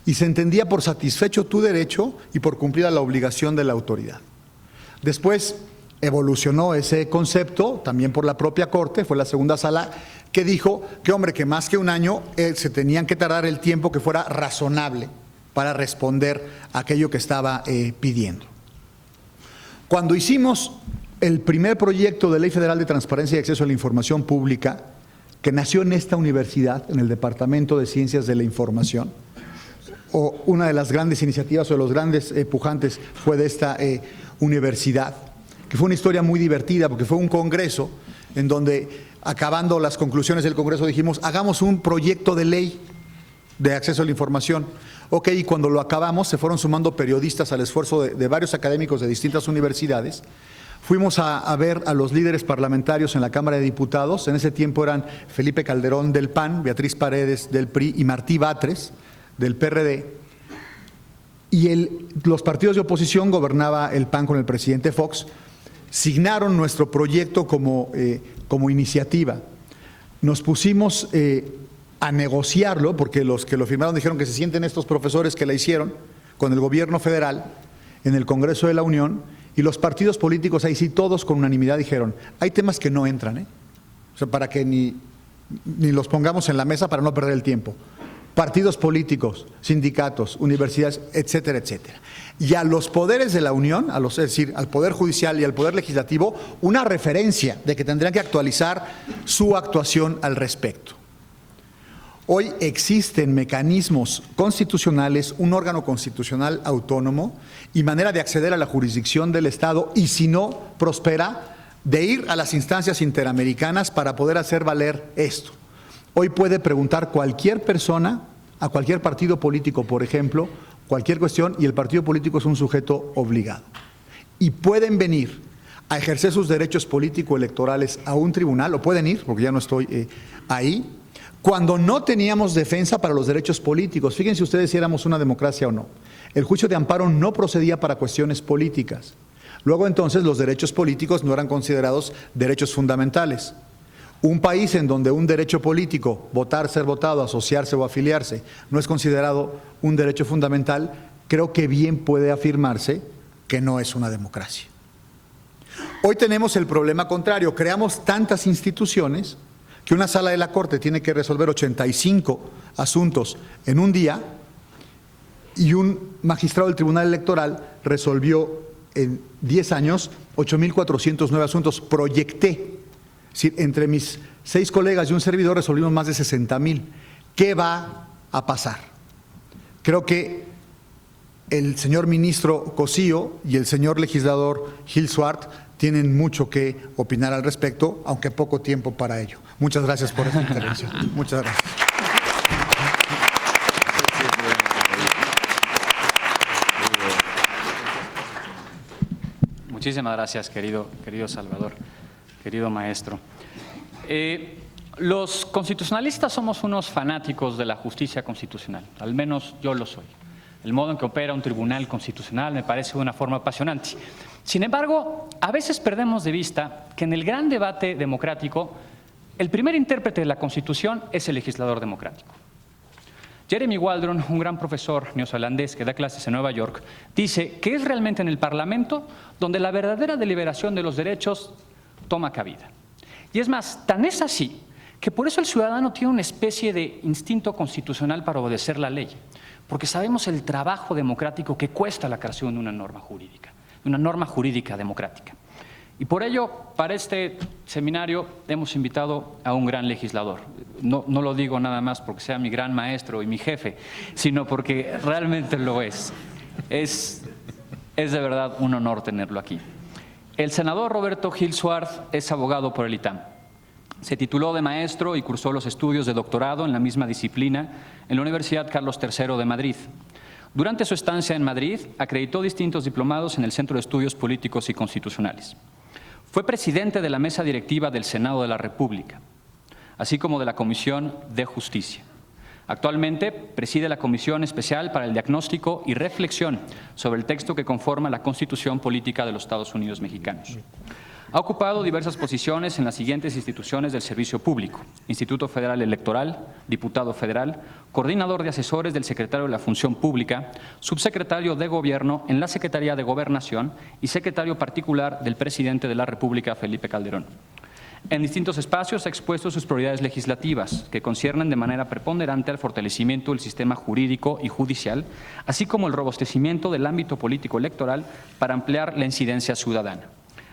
y se entendía por satisfecho tu derecho y por cumplida la obligación de la autoridad. Después evolucionó ese concepto, también por la propia Corte, fue la segunda sala que dijo que, hombre, que más que un año se tenían que tardar el tiempo que fuera razonable para responder a aquello que estaba pidiendo. Cuando hicimos el primer proyecto de Ley Federal de Transparencia y Acceso a la Información Pública, que nació en esta universidad, en el Departamento de Ciencias de la Información, o una de las grandes iniciativas o de los grandes pujantes fue de esta universidad, que fue una historia muy divertida porque fue un congreso en donde, acabando las conclusiones del congreso, dijimos, hagamos un proyecto de ley de acceso a la información. Ok, y cuando lo acabamos se fueron sumando periodistas al esfuerzo de varios académicos de distintas universidades. Fuimos a ver a los líderes parlamentarios en la Cámara de Diputados. En ese tiempo eran Felipe Calderón del PAN, Beatriz Paredes del PRI y Martí Batres del PRD. Y los partidos de oposición, gobernaba el PAN con el presidente Fox, signaron nuestro proyecto como iniciativa. Nos pusimos a negociarlo, porque los que lo firmaron dijeron que se sienten estos profesores que la hicieron con el gobierno federal en el Congreso de la Unión, y los partidos políticos ahí sí todos con unanimidad dijeron, hay temas que no entran, o sea, para que ni los pongamos en la mesa para no perder el tiempo. Partidos políticos, sindicatos, universidades, etcétera, etcétera. Y a los poderes de la Unión, es decir, al Poder Judicial y al Poder Legislativo, una referencia de que tendrían que actualizar su actuación al respecto. Hoy existen mecanismos constitucionales, un órgano constitucional autónomo y manera de acceder a la jurisdicción del Estado, y si no prospera, de ir a las instancias interamericanas para poder hacer valer esto. Hoy puede preguntar cualquier persona, a cualquier partido político, por ejemplo, cualquier cuestión, y el partido político es un sujeto obligado. Y pueden venir a ejercer sus derechos político-electorales a un tribunal, o pueden ir, porque ya no estoy ahí, cuando no teníamos defensa para los derechos políticos. Fíjense ustedes si éramos una democracia o no. El juicio de amparo no procedía para cuestiones políticas. Luego entonces los derechos políticos no eran considerados derechos fundamentales. Un país en donde un derecho político, votar, ser votado, asociarse o afiliarse, no es considerado un derecho fundamental, creo que bien puede afirmarse que no es una democracia. Hoy tenemos el problema contrario, creamos tantas instituciones que una sala de la Corte tiene que resolver 85 asuntos en un día y un magistrado del Tribunal Electoral resolvió en 10 años 8.409 asuntos. Proyecté, es decir, entre mis 6 colegas y un servidor resolvimos más de 60.000. ¿Qué va a pasar? Creo que el señor ministro Cosío y el señor legislador Gil Suart tienen mucho que opinar al respecto, aunque poco tiempo para ello. Muchas gracias por esta intervención. Muchas gracias. Muchísimas gracias, querido Salvador, querido maestro. Los constitucionalistas somos unos fanáticos de la justicia constitucional, al menos yo lo soy. El modo en que opera un tribunal constitucional me parece de una forma apasionante. Sin embargo, a veces perdemos de vista que en el gran debate democrático, el primer intérprete de la Constitución es el legislador democrático. Jeremy Waldron, un gran profesor neozelandés que da clases en Nueva York, dice que es realmente en el Parlamento donde la verdadera deliberación de los derechos toma cabida. Y es más, tan es así que por eso el ciudadano tiene una especie de instinto constitucional para obedecer la ley, porque sabemos el trabajo democrático que cuesta la creación de una norma jurídica democrática. Y por ello, para este seminario hemos invitado a un gran legislador. No lo digo nada más porque sea mi gran maestro y mi jefe, sino porque realmente lo es. Es de verdad un honor tenerlo aquí. El senador Roberto Gil Suart es abogado por el ITAM. Se tituló de maestro y cursó los estudios de doctorado en la misma disciplina en la Universidad Carlos III de Madrid. Durante su estancia en Madrid, acreditó distintos diplomados en el Centro de Estudios Políticos y Constitucionales. Fue presidente de la mesa directiva del Senado de la República, así como de la Comisión de Justicia. Actualmente preside la Comisión Especial para el Diagnóstico y Reflexión sobre el texto que conforma la Constitución Política de los Estados Unidos Mexicanos. Ha ocupado diversas posiciones en las siguientes instituciones del servicio público: Instituto Federal Electoral, diputado federal, coordinador de asesores del secretario de la Función Pública, subsecretario de Gobierno en la Secretaría de Gobernación y secretario particular del presidente de la República, Felipe Calderón. En distintos espacios ha expuesto sus prioridades legislativas, que conciernen de manera preponderante al fortalecimiento del sistema jurídico y judicial, así como el robustecimiento del ámbito político electoral para ampliar la incidencia ciudadana.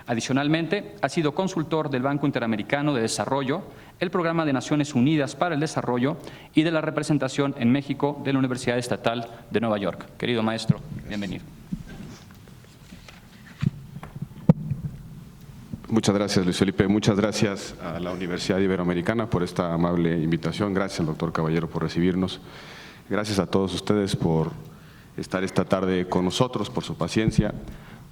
Adicionalmente, ha sido consultor del Banco Interamericano de Desarrollo, el Programa de Naciones Unidas para el Desarrollo y de la representación en México de la Universidad Estatal de Nueva York. Querido maestro, bienvenido. Muchas gracias, Luis Felipe. Muchas gracias a la Universidad Iberoamericana por esta amable invitación. Gracias al doctor Caballero por recibirnos. Gracias a todos ustedes por estar esta tarde con nosotros, por su paciencia.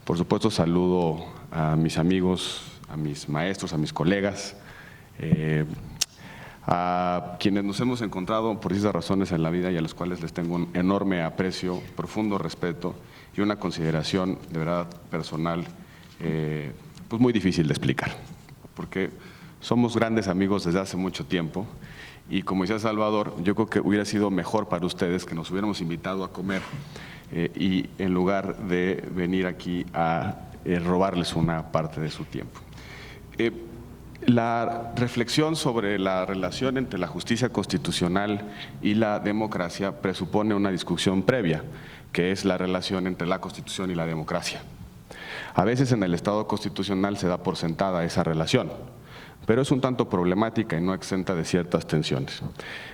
Por supuesto, saludo a mis amigos, a mis maestros, a mis colegas, a quienes nos hemos encontrado por distintas razones en la vida y a los cuales les tengo un enorme aprecio, profundo respeto y una consideración de verdad personal pues muy difícil de explicar, porque somos grandes amigos desde hace mucho tiempo y, como decía Salvador, yo creo que hubiera sido mejor para ustedes que nos hubiéramos invitado a comer y en lugar de venir aquí a robarles una parte de su tiempo. La reflexión sobre la relación entre la justicia constitucional y la democracia presupone una discusión previa, que es la relación entre la Constitución y la democracia. A veces en el Estado constitucional se da por sentada esa relación, pero es un tanto problemática y no exenta de ciertas tensiones.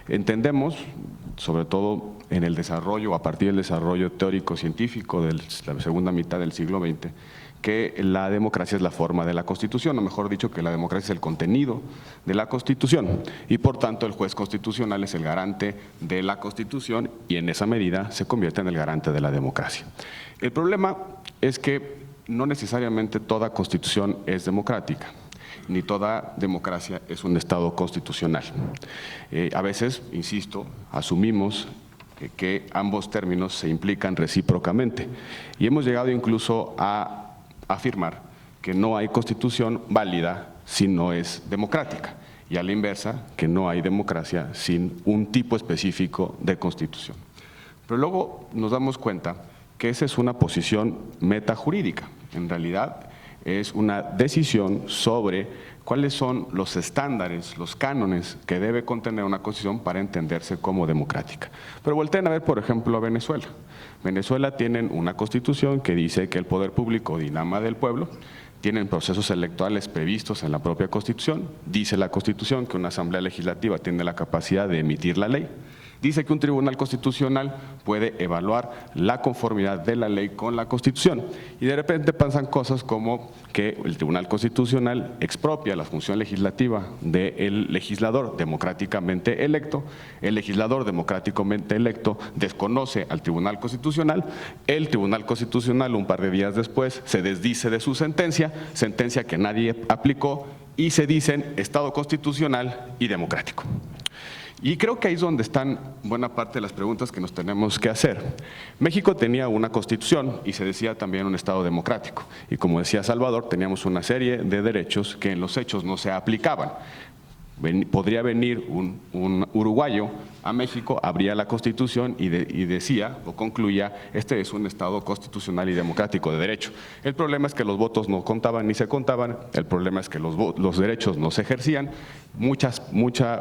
Entendemos, sobre todo en el desarrollo, a partir del desarrollo teórico-científico de la segunda mitad del siglo XX, que la democracia es la forma de la Constitución, o mejor dicho, que la democracia es el contenido de la Constitución, y por tanto el juez constitucional es el garante de la Constitución y en esa medida se convierte en el garante de la democracia. El problema es que no necesariamente toda Constitución es democrática, ni toda democracia es un Estado constitucional. A veces, insisto, asumimos que ambos términos se implican recíprocamente y hemos llegado incluso a afirmar que no hay constitución válida si no es democrática y a la inversa, que no hay democracia sin un tipo específico de constitución. Pero luego nos damos cuenta que esa es una posición metajurídica. En realidad es una decisión sobre cuáles son los estándares, los cánones que debe contener una constitución para entenderse como democrática. Pero volteen a ver, por ejemplo, a Venezuela. Venezuela tienen una constitución que dice que el poder público dinama del pueblo, tienen procesos electorales previstos en la propia Constitución, dice la Constitución que una asamblea legislativa tiene la capacidad de emitir la ley, dice que un tribunal constitucional puede evaluar la conformidad de la ley con la Constitución y de repente pasan cosas como que el Tribunal Constitucional expropia la función legislativa del legislador democráticamente electo, el legislador democráticamente electo desconoce al Tribunal Constitucional, el Tribunal Constitucional un par de días después se desdice de su sentencia que nadie aplicó y se dicen Estado constitucional y democrático. Y creo que ahí es donde están buena parte de las preguntas que nos tenemos que hacer. México tenía una constitución y se decía también un Estado democrático. Y como decía Salvador, teníamos una serie de derechos que en los hechos no se aplicaban. Podría venir un uruguayo a México, abría la Constitución y decía o concluía, este es un Estado constitucional y democrático de derecho. El problema es que los votos no contaban ni se contaban, el problema es que los derechos no se ejercían,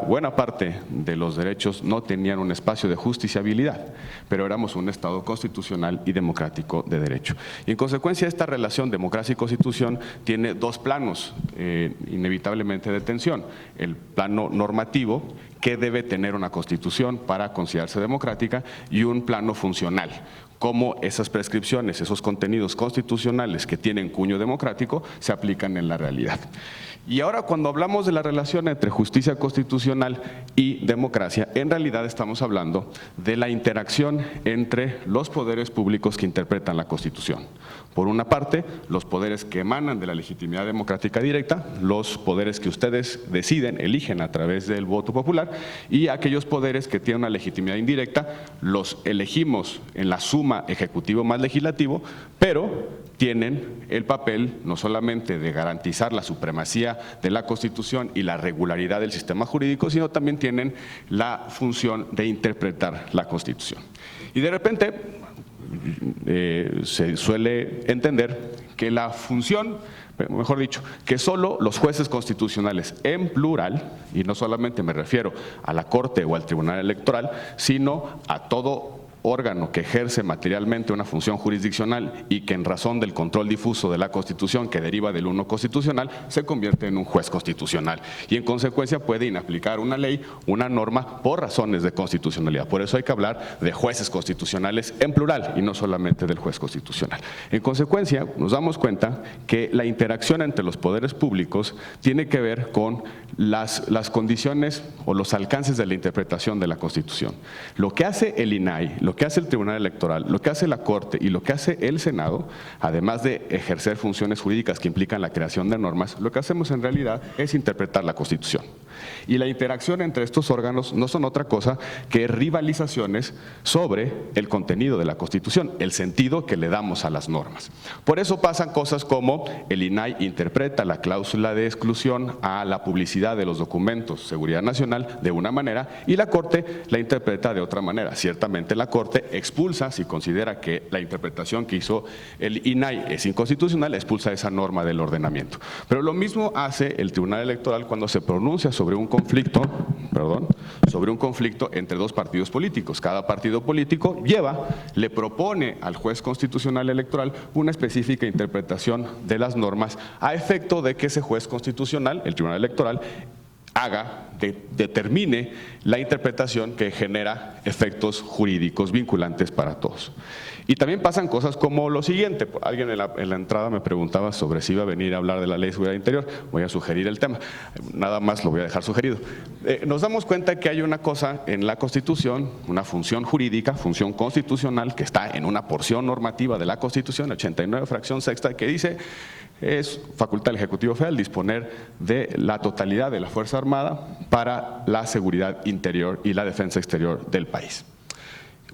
buena parte de los derechos no tenían un espacio de justiciabilidad, pero éramos un Estado constitucional y democrático de derecho. Y en consecuencia esta relación democracia y constitución tiene dos planos inevitablemente de tensión, el plano normativo, que debe tener una constitución para considerarse democrática, y un plano funcional, cómo esas prescripciones, esos contenidos constitucionales que tienen cuño democrático se aplican en la realidad. Y ahora cuando hablamos de la relación entre justicia constitucional y democracia, en realidad estamos hablando de la interacción entre los poderes públicos que interpretan la Constitución. Por una parte, los poderes que emanan de la legitimidad democrática directa, los poderes que ustedes deciden, eligen a través del voto popular, y aquellos poderes que tienen una legitimidad indirecta, los elegimos en la suma ejecutivo más legislativo, pero tienen el papel no solamente de garantizar la supremacía de la Constitución y la regularidad del sistema jurídico, sino también tienen la función de interpretar la Constitución. Y de repente se suele entender que la función, mejor dicho, que solo los jueces constitucionales en plural, y no solamente me refiero a la Corte o al Tribunal Electoral, sino a todo órgano que ejerce materialmente una función jurisdiccional y que en razón del control difuso de la Constitución que deriva del uno constitucional se convierte en un juez constitucional y en consecuencia puede inaplicar una ley, una norma por razones de constitucionalidad. Por eso hay que hablar de jueces constitucionales en plural y no solamente del juez constitucional. En consecuencia nos damos cuenta que la interacción entre los poderes públicos tiene que ver con las condiciones o los alcances de la interpretación de la Constitución. Lo que hace el INAI, lo que hace el Tribunal Electoral, lo que hace la Corte y lo que hace el Senado, además de ejercer funciones jurídicas que implican la creación de normas, lo que hacemos en realidad es interpretar la Constitución. Y la interacción entre estos órganos no son otra cosa que rivalizaciones sobre el contenido de la Constitución, el sentido que le damos a las normas. Por eso pasan cosas como el INAI interpreta la cláusula de exclusión a la publicidad de los documentos, seguridad nacional, de una manera, y la Corte la interpreta de otra manera. Ciertamente la Corte expulsa, si considera que la interpretación que hizo el INAI es inconstitucional, expulsa esa norma del ordenamiento. Pero lo mismo hace el Tribunal Electoral cuando se pronuncia sobre un conflicto entre dos partidos políticos. Cada partido político le propone al juez constitucional electoral una específica interpretación de las normas a efecto de que ese juez constitucional, el Tribunal Electoral, determine la interpretación que genera efectos jurídicos vinculantes para todos. Y también pasan cosas como lo siguiente. Alguien en la entrada me preguntaba sobre si iba a venir a hablar de la Ley de Seguridad Interior. Voy a sugerir el tema. Nada más lo voy a dejar sugerido. Nos damos cuenta que hay una cosa en la Constitución, una función jurídica, función constitucional, que está en una porción normativa de la Constitución, 89, fracción sexta, que dice: es facultad del Ejecutivo Federal disponer de la totalidad de la Fuerza Armada para la seguridad interior y la defensa exterior del país.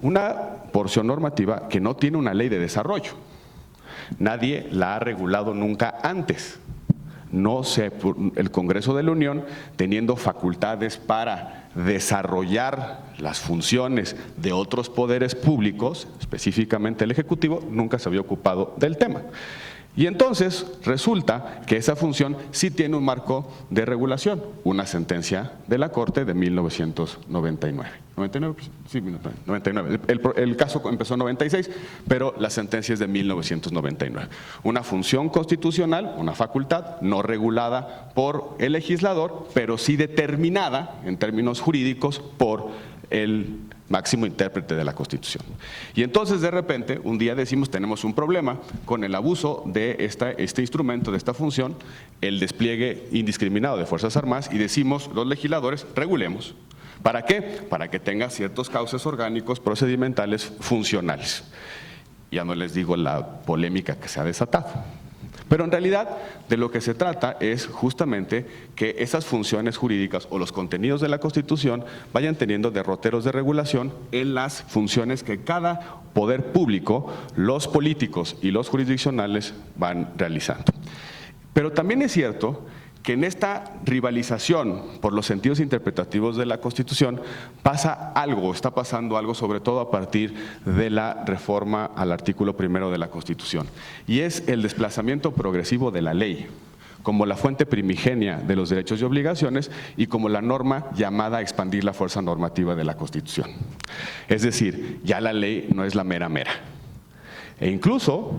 Una porción normativa que no tiene una ley de desarrollo. Nadie la ha regulado nunca antes. El Congreso de la Unión, teniendo facultades para desarrollar las funciones de otros poderes públicos, específicamente el Ejecutivo, nunca se había ocupado del tema. Y entonces resulta que esa función sí tiene un marco de regulación, una sentencia de la Corte de 1999. 99, sí, 99. El caso empezó en 96, pero la sentencia es de 1999. Una función constitucional, una facultad no regulada por el legislador, pero sí determinada en términos jurídicos por el máximo intérprete de la Constitución. Y entonces de repente un día decimos: tenemos un problema con el abuso de este instrumento, de esta función, el despliegue indiscriminado de Fuerzas Armadas, y decimos los legisladores: regulemos. ¿Para qué? Para que tenga ciertos cauces orgánicos, procedimentales, funcionales. Ya no les digo la polémica que se ha desatado. Pero en realidad de lo que se trata es justamente que esas funciones jurídicas o los contenidos de la Constitución vayan teniendo derroteros de regulación en las funciones que cada poder público, los políticos y los jurisdiccionales van realizando. Pero también es cierto que en esta rivalización por los sentidos interpretativos de la Constitución está pasando algo, sobre todo a partir de la reforma al artículo 1 de la Constitución, y es el desplazamiento progresivo de la ley como la fuente primigenia de los derechos y obligaciones y como la norma llamada a expandir la fuerza normativa de la Constitución. Es decir, ya la ley no es la mera mera. E incluso,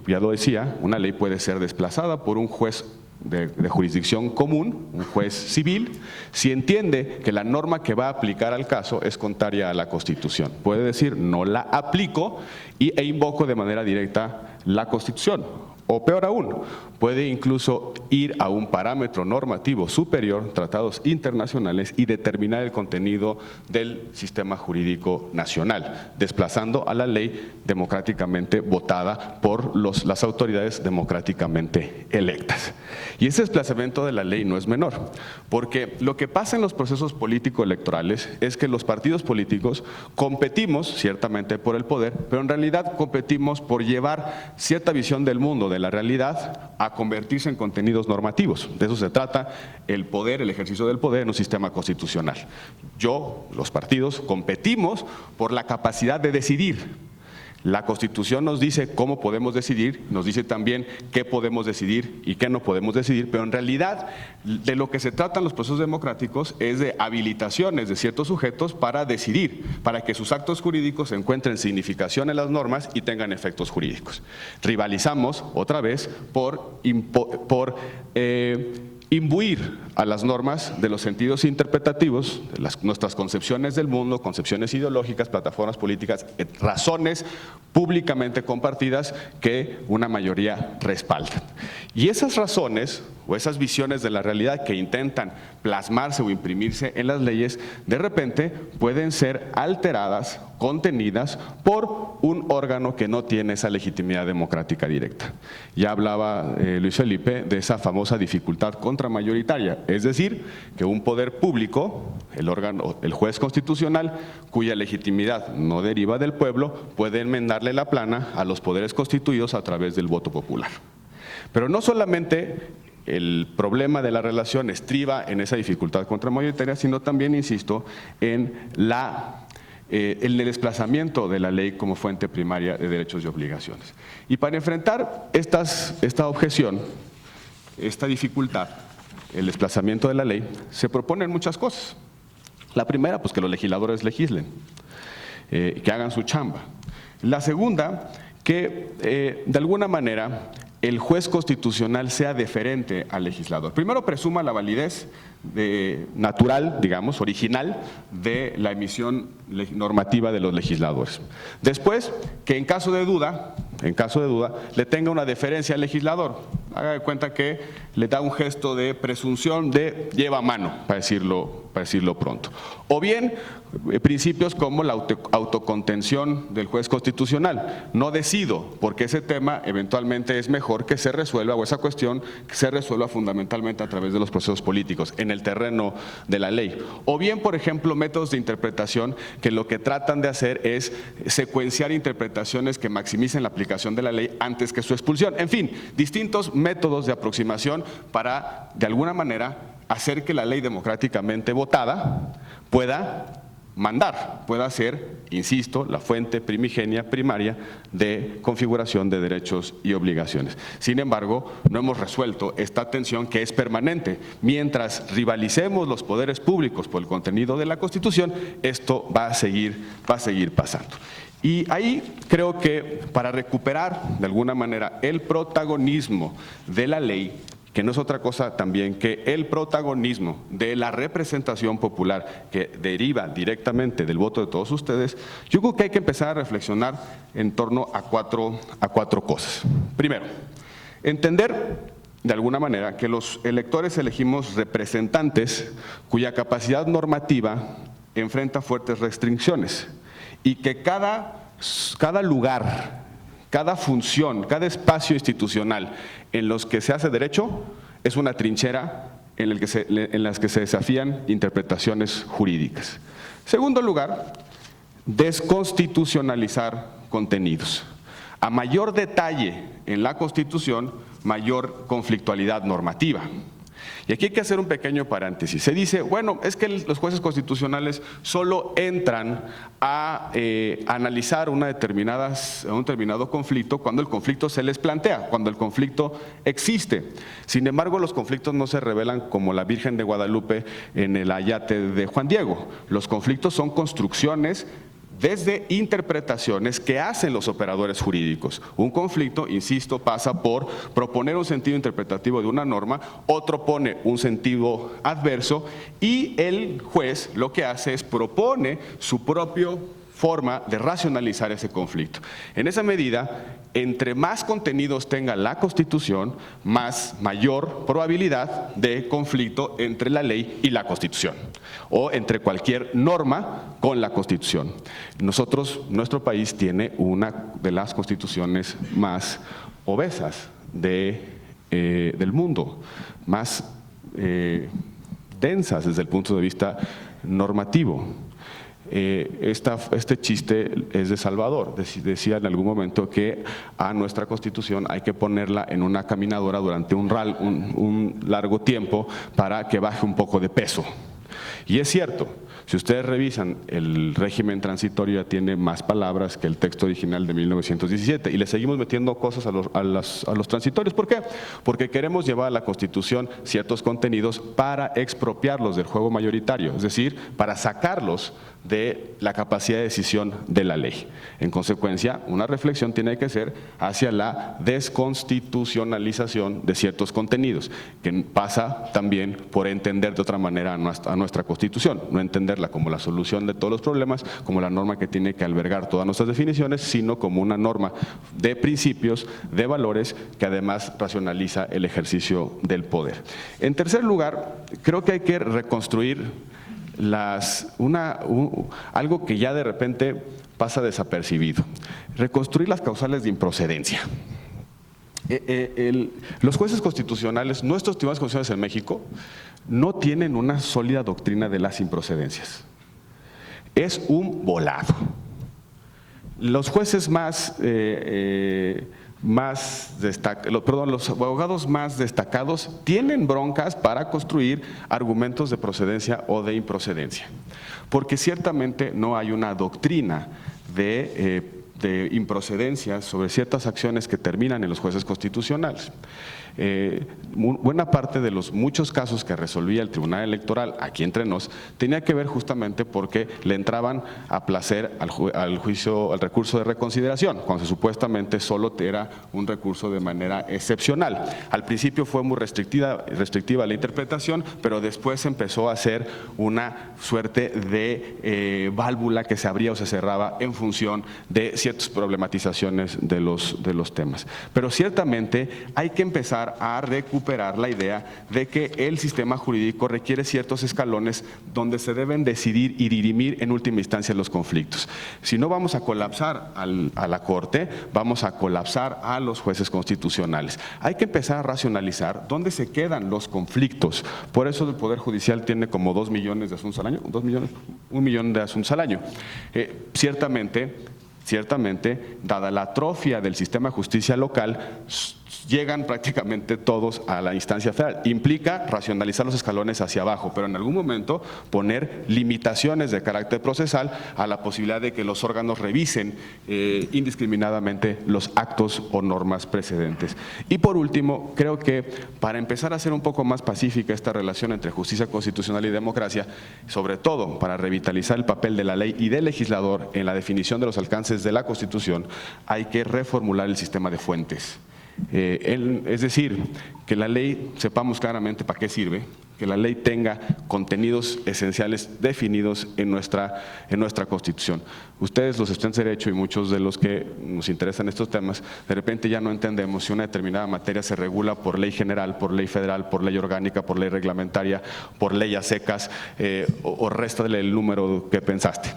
ya lo decía, una ley puede ser desplazada por un juez de jurisdicción común, un juez civil, si entiende que la norma que va a aplicar al caso es contraria a la Constitución. Puede decir: no la aplico e invoco de manera directa la Constitución. O peor aún, puede incluso ir a un parámetro normativo superior, tratados internacionales, y determinar el contenido del sistema jurídico nacional, desplazando a la ley democráticamente votada por las autoridades democráticamente electas. Y ese desplazamiento de la ley no es menor, porque lo que pasa en los procesos político-electorales es que los partidos políticos competimos ciertamente por el poder, pero en realidad competimos por llevar cierta visión del mundo, de la realidad, a convertirse en contenidos normativos. De eso se trata el poder, el ejercicio del poder en un sistema constitucional. Los partidos, competimos por la capacidad de decidir. La Constitución nos dice cómo podemos decidir, nos dice también qué podemos decidir y qué no podemos decidir, pero en realidad de lo que se tratan los procesos democráticos es de habilitaciones de ciertos sujetos para decidir, para que sus actos jurídicos encuentren significación en las normas y tengan efectos jurídicos. Rivalizamos otra vez por imbuir a las normas de los sentidos interpretativos, de nuestras concepciones del mundo, concepciones ideológicas, plataformas políticas, razones públicamente compartidas que una mayoría respalda. Y esas razones o esas visiones de la realidad que intentan plasmarse o imprimirse en las leyes, de repente pueden ser alteradas, contenidas por un órgano que no tiene esa legitimidad democrática directa. Ya hablaba Luis Felipe de esa famosa dificultad contramayoritaria, es decir, que un poder público, el juez constitucional, cuya legitimidad no deriva del pueblo, puede enmendarle la plana a los poderes constituidos a través del voto popular. Pero no solamente el problema de la relación estriba en esa dificultad contramayoritaria, sino también, insisto, en el desplazamiento de la ley como fuente primaria de derechos y obligaciones. Y para enfrentar esta objeción, esta dificultad, el desplazamiento de la ley, se proponen muchas cosas. La primera, pues que los legisladores legislen, que hagan su chamba. La segunda, que de alguna manera el juez constitucional sea deferente al legislador. Primero, presuma la validez natural, digamos, original de la emisión normativa de los legisladores. Después, que en caso de duda, le tenga una deferencia al legislador. Haga de cuenta que le da un gesto de presunción de lleva mano, para decirlo pronto. O bien, principios como la autocontención del juez constitucional. No decido, porque ese tema eventualmente es mejor que se resuelva, o esa cuestión que se resuelva fundamentalmente a través de los procesos políticos, en el terreno de la ley. O bien, por ejemplo, métodos de interpretación que lo que tratan de hacer es secuenciar interpretaciones que maximicen la aplicación de la ley antes que su expulsión. En fin, distintos métodos de aproximación para, de alguna manera, hacer que la ley democráticamente votada pueda mandar, pueda ser, insisto, la fuente primigenia, primaria de configuración de derechos y obligaciones. Sin embargo, no hemos resuelto esta tensión que es permanente. Mientras rivalicemos los poderes públicos por el contenido de la Constitución, esto va a seguir pasando. Y ahí creo que para recuperar de alguna manera el protagonismo de la ley, que no es otra cosa también que el protagonismo de la representación popular que deriva directamente del voto de todos ustedes, yo creo que hay que empezar a reflexionar en torno a cuatro cosas. Primero, entender de alguna manera que los electores elegimos representantes cuya capacidad normativa enfrenta fuertes restricciones y que cada lugar, cada función, cada espacio institucional en los que se hace derecho es una trinchera en las que se desafían interpretaciones jurídicas. Segundo lugar, desconstitucionalizar contenidos. A mayor detalle en la Constitución, mayor conflictualidad normativa. Y aquí hay que hacer un pequeño paréntesis. Se dice, bueno, es que los jueces constitucionales solo entran a analizar un determinado conflicto cuando el conflicto se les plantea, cuando el conflicto existe. Sin embargo, los conflictos no se revelan como la Virgen de Guadalupe en el ayate de Juan Diego. Los conflictos son construcciones desde interpretaciones que hacen los operadores jurídicos. Un conflicto, insisto, pasa por proponer un sentido interpretativo de una norma, otro pone un sentido adverso y el juez lo que hace es propone su propia forma de racionalizar ese conflicto. En esa medida, entre más contenidos tenga la Constitución, mayor probabilidad de conflicto entre la ley y la Constitución, o entre cualquier norma con la Constitución. Nuestro país tiene una de las constituciones más obesas del mundo, más densas desde el punto de vista normativo. Este chiste es de Salvador. Decía en algún momento que a nuestra Constitución hay que ponerla en una caminadora durante un largo tiempo para que baje un poco de peso. Y es cierto, si ustedes revisan, el régimen transitorio ya tiene más palabras que el texto original de 1917 y le seguimos metiendo cosas a los transitorios. ¿Por qué? Porque queremos llevar a la Constitución ciertos contenidos para expropiarlos del juego mayoritario, es decir, para sacarlos de la capacidad de decisión de la ley. En consecuencia, una reflexión tiene que ser hacia la desconstitucionalización de ciertos contenidos, que pasa también por entender de otra manera a nuestra Constitución, no entenderla como la solución de todos los problemas, como la norma que tiene que albergar todas nuestras definiciones, sino como una norma de principios, de valores, que además racionaliza el ejercicio del poder. En tercer lugar, creo que hay que reconstruir algo que ya de repente pasa desapercibido, reconstruir las causales de improcedencia. Los jueces constitucionales, nuestros tribunales constitucionales en México, no tienen una sólida doctrina de las improcedencias. Es un volado. Los jueces los abogados más destacados tienen broncas para construir argumentos de procedencia o de improcedencia, porque ciertamente no hay una doctrina de de improcedencia sobre ciertas acciones que terminan en los jueces constitucionales. Buena parte de los muchos casos que resolvía el Tribunal Electoral, aquí entre nos, tenía que ver justamente porque le entraban a placer al recurso de reconsideración, cuando supuestamente solo era un recurso de manera excepcional. Al principio fue muy restrictiva la interpretación, pero después empezó a ser una suerte de válvula que se abría o se cerraba en función de ciertas problematizaciones de los temas. Pero ciertamente hay que empezar a recuperar la idea de que el sistema jurídico requiere ciertos escalones donde se deben decidir y dirimir en última instancia los conflictos. Si no, vamos a colapsar a la Corte, vamos a colapsar a los jueces constitucionales. Hay que empezar a racionalizar dónde se quedan los conflictos. Por eso el Poder Judicial tiene como 2 millones de asuntos al año, 1 millón de asuntos al año. Ciertamente, dada la atrofia del sistema de justicia local, llegan prácticamente todos a la instancia federal. Implica racionalizar los escalones hacia abajo, pero en algún momento poner limitaciones de carácter procesal a la posibilidad de que los órganos revisen indiscriminadamente los actos o normas precedentes. Y por último, creo que para empezar a hacer un poco más pacífica esta relación entre justicia constitucional y democracia, sobre todo para revitalizar el papel de la ley y del legislador en la definición de los alcances de la Constitución, hay que reformular el sistema de fuentes. Es decir, que la ley sepamos claramente para qué sirve, que la ley tenga contenidos esenciales definidos en nuestra Constitución. Ustedes, los estudiantes de Derecho y muchos de los que nos interesan estos temas, de repente ya no entendemos si una determinada materia se regula por ley general, por ley federal, por ley orgánica, por ley reglamentaria, por ley a secas, o réstale el número que pensaste.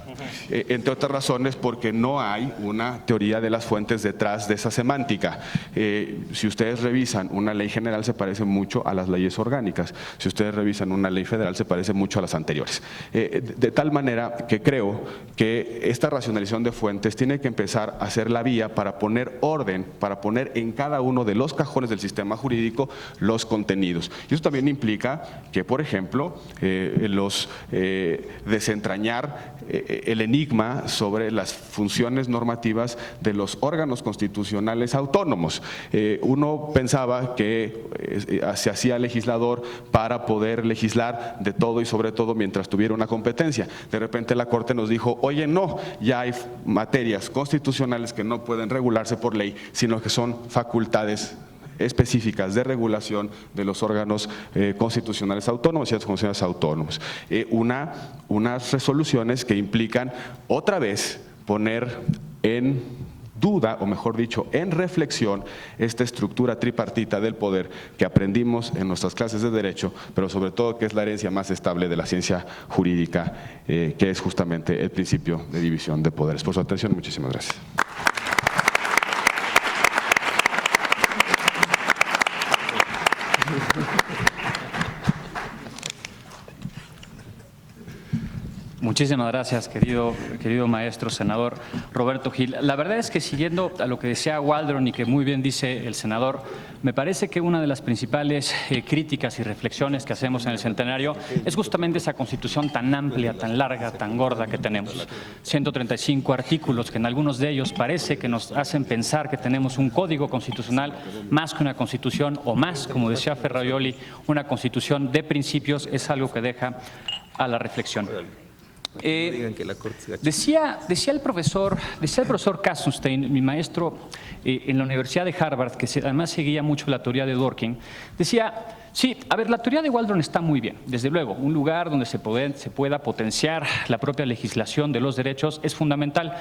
Entre otras razones, porque no hay una teoría de las fuentes detrás de esa semántica. Si ustedes revisan una ley general, se parece mucho a las leyes orgánicas. Si ustedes revisan una ley federal, se parece mucho a las anteriores. De tal manera que creo que esta racionalización de fuentes tiene que empezar a ser la vía para poner orden, para poner en cada uno de los cajones del sistema jurídico los contenidos. Y eso también implica que, por ejemplo, desentrañar el enigma sobre las funciones normativas de los órganos constitucionales autónomos. Uno pensaba que se hacía legislador para poder legislar de todo y sobre todo mientras tuviera una competencia. De repente la Corte nos dijo, oye, no, ya hay materias constitucionales que no pueden regularse por ley, sino que son facultades específicas de regulación de los órganos constitucionales autónomos y las funciones autónomos. Unas resoluciones que implican otra vez poner en duda, o mejor dicho, en reflexión, esta estructura tripartita del poder que aprendimos en nuestras clases de Derecho, pero sobre todo que es la herencia más estable de la ciencia jurídica, que es justamente el principio de división de poderes. Por su atención, muchísimas gracias. Muchísimas gracias, querido maestro senador Roberto Gil. La verdad es que siguiendo a lo que decía Waldron y que muy bien dice el senador, me parece que una de las principales críticas y reflexiones que hacemos en el centenario es justamente esa Constitución tan amplia, tan larga, tan gorda que tenemos. 135 artículos que en algunos de ellos parece que nos hacen pensar que tenemos un código constitucional más que una Constitución o más, como decía Ferrajoli, una Constitución de principios, es algo que deja a la reflexión. Decía el profesor Kassenstein, mi maestro en la Universidad de Harvard, que además seguía mucho la teoría de Dworkin, decía, sí, a ver, la teoría de Waldron está muy bien, desde luego, un lugar donde se pueda potenciar la propia legislación de los derechos es fundamental,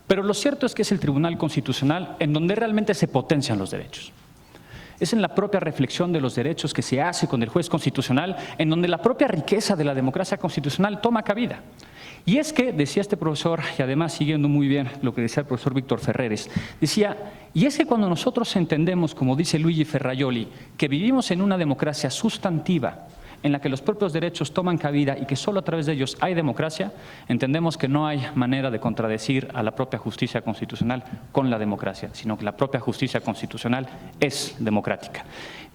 pero lo cierto es que es el Tribunal Constitucional en donde realmente se potencian los derechos. Es en la propia reflexión de los derechos que se hace con el juez constitucional en donde la propia riqueza de la democracia constitucional toma cabida. Y es que, decía este profesor, y además siguiendo muy bien lo que decía el profesor Víctor Ferreres, decía, y es que cuando nosotros entendemos, como dice Luigi Ferrajoli, que vivimos en una democracia sustantiva, en la que los propios derechos toman cabida y que solo a través de ellos hay democracia, entendemos que no hay manera de contradecir a la propia justicia constitucional con la democracia, sino que la propia justicia constitucional es democrática.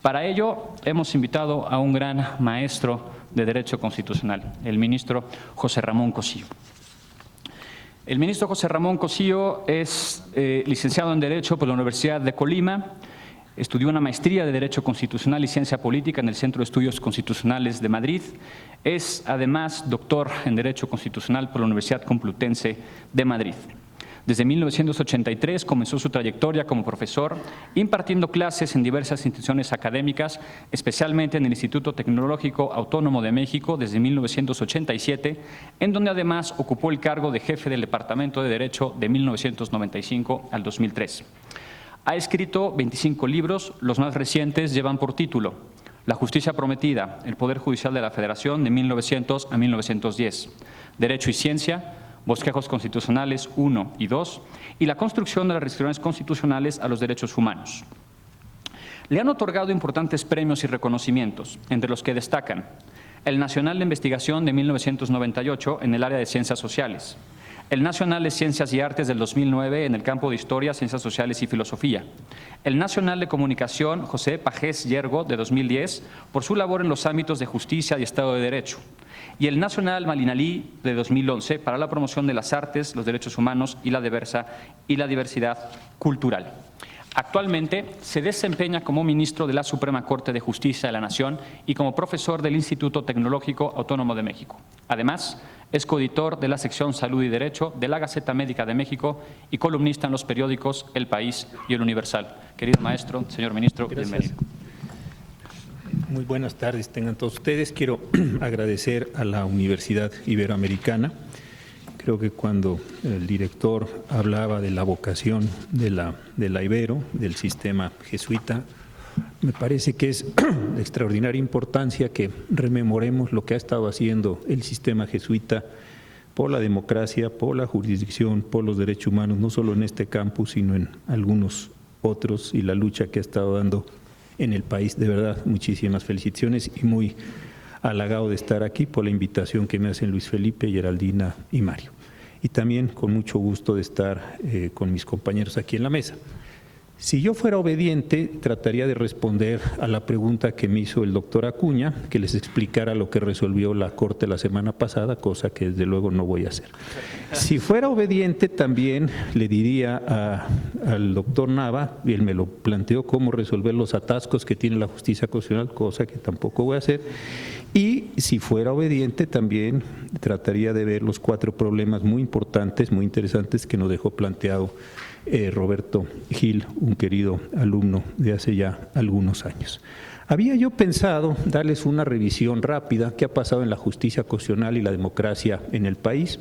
Para ello hemos invitado a un gran maestro de Derecho Constitucional, el ministro José Ramón Cossío. El ministro José Ramón Cosío es licenciado en Derecho por la Universidad de Colima. Estudió una maestría de Derecho Constitucional y Ciencia Política en el Centro de Estudios Constitucionales de Madrid. Es además doctor en Derecho Constitucional por la Universidad Complutense de Madrid. Desde 1983 comenzó su trayectoria como profesor, impartiendo clases en diversas instituciones académicas, especialmente en el Instituto Tecnológico Autónomo de México desde 1987, en donde además ocupó el cargo de jefe del Departamento de Derecho de 1995 al 2003. Ha escrito 25 libros, los más recientes llevan por título La Justicia Prometida, el Poder Judicial de la Federación de 1900 a 1910, Derecho y Ciencia, Bosquejos Constitucionales 1 y 2, y la construcción de las restricciones constitucionales a los derechos humanos. Le han otorgado importantes premios y reconocimientos, entre los que destacan el Nacional de Investigación de 1998 en el área de Ciencias Sociales, el Nacional de Ciencias y Artes del 2009 en el campo de Historia, Ciencias Sociales y Filosofía, el Nacional de Comunicación José Pajés Yergo de 2010 por su labor en los ámbitos de justicia y Estado de Derecho, y el Nacional Malinalí de 2011 para la promoción de las artes, los derechos humanos y la diversidad cultural. Actualmente se desempeña como ministro de la Suprema Corte de Justicia de la Nación y como profesor del Instituto Tecnológico Autónomo de México. Además, es coeditor de la sección Salud y Derecho de la Gaceta Médica de México y columnista en los periódicos El País y El Universal. Querido maestro, señor ministro, bienvenido. Muy buenas tardes tengan todos ustedes. Quiero agradecer a la Universidad Iberoamericana. Creo que cuando el director hablaba de la vocación de la Ibero, del sistema jesuita, me parece que es de extraordinaria importancia que rememoremos lo que ha estado haciendo el sistema jesuita por la democracia, por la jurisdicción, por los derechos humanos, no solo en este campus, sino en algunos otros, y la lucha que ha estado dando en el país. De verdad, muchísimas felicitaciones y muy halagado de estar aquí por la invitación que me hacen Luis Felipe, Geraldina y Mario. Y también con mucho gusto de estar con mis compañeros aquí en la mesa. Si yo fuera obediente, trataría de responder a la pregunta que me hizo el doctor Acuña, que les explicara lo que resolvió la Corte la semana pasada, cosa que desde luego no voy a hacer. Si fuera obediente, también le diría al doctor Nava, y él me lo planteó, cómo resolver los atascos que tiene la justicia constitucional, cosa que tampoco voy a hacer. Y si fuera obediente, también trataría de ver los 4 problemas muy importantes, muy interesantes que nos dejó planteado Roberto Gil, un querido alumno de hace ya algunos años. Había yo pensado darles una revisión rápida qué ha pasado en la justicia constitucional y la democracia en el país,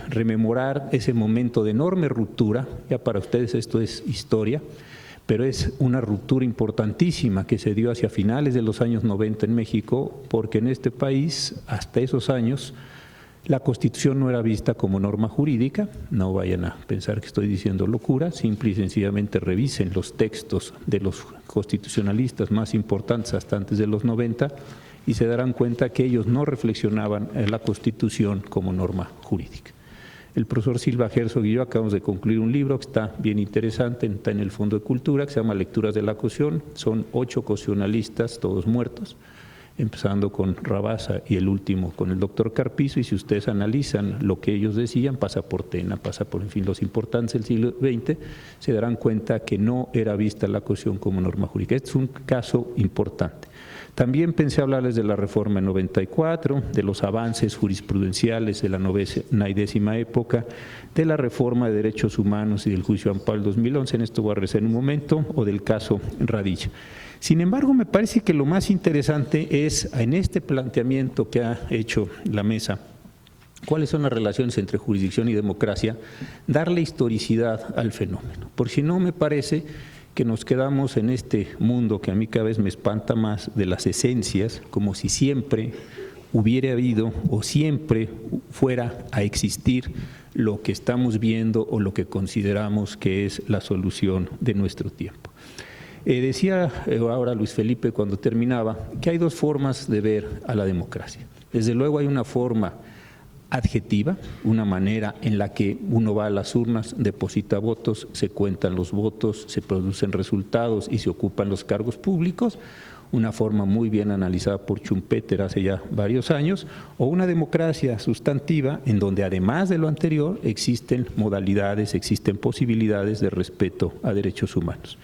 rememorar ese momento de enorme ruptura. Ya para ustedes esto es historia, pero es una ruptura importantísima que se dio hacia finales de los años 90 en México, porque en este país, hasta esos años, la Constitución no era vista como norma jurídica. No vayan a pensar que estoy diciendo locura, simple y sencillamente revisen los textos de los constitucionalistas más importantes hasta antes de los 90 y se darán cuenta que ellos no reflexionaban en la Constitución como norma jurídica. El profesor Silva Herzog y yo acabamos de concluir un libro que está bien interesante, está en el Fondo de Cultura, que se llama Lecturas de la Constitución. Son 8 constitucionalistas, todos muertos, empezando con Rabasa y el último con el doctor Carpizo, y si ustedes analizan lo que ellos decían, pasa por Tena, pasa por, en fin, los importantes del siglo XX, se darán cuenta que no era vista la Constitución como norma jurídica. Este es un caso importante. También pensé hablarles de la reforma en 94, de los avances jurisprudenciales de la 90ª época, de la reforma de derechos humanos y del juicio amparo 2011, en esto voy a regresar en un momento, o del caso Radilla. Sin embargo, me parece que lo más interesante es, en este planteamiento que ha hecho la mesa, cuáles son las relaciones entre jurisdicción y democracia, darle historicidad al fenómeno. Por si no, me parece que nos quedamos en este mundo que a mí cada vez me espanta más, de las esencias, como si siempre hubiera habido o siempre fuera a existir lo que estamos viendo o lo que consideramos que es la solución de nuestro tiempo. Decía ahora Luis Felipe cuando terminaba que hay 2 formas de ver a la democracia. Desde luego hay una forma adjetiva, una manera en la que uno va a las urnas, deposita votos, se cuentan los votos, se producen resultados y se ocupan los cargos públicos, una forma muy bien analizada por Schumpeter hace ya varios años, o una democracia sustantiva en donde además de lo anterior existen modalidades, existen posibilidades de respeto a derechos humanos.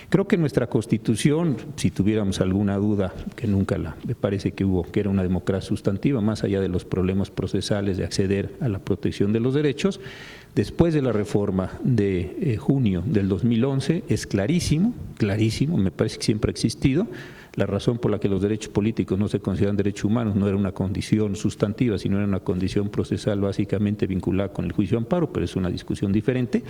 Creo que nuestra Constitución, si tuviéramos alguna duda, que nunca me parece que hubo, que era una democracia sustantiva, más allá de los problemas procesales de acceder a la protección de los derechos, después de la reforma de junio del 2011, es clarísimo, me parece que siempre ha existido. La razón por la que los derechos políticos no se consideran derechos humanos no era una condición sustantiva, sino era una condición procesal básicamente vinculada con el juicio de amparo, pero es una discusión diferente.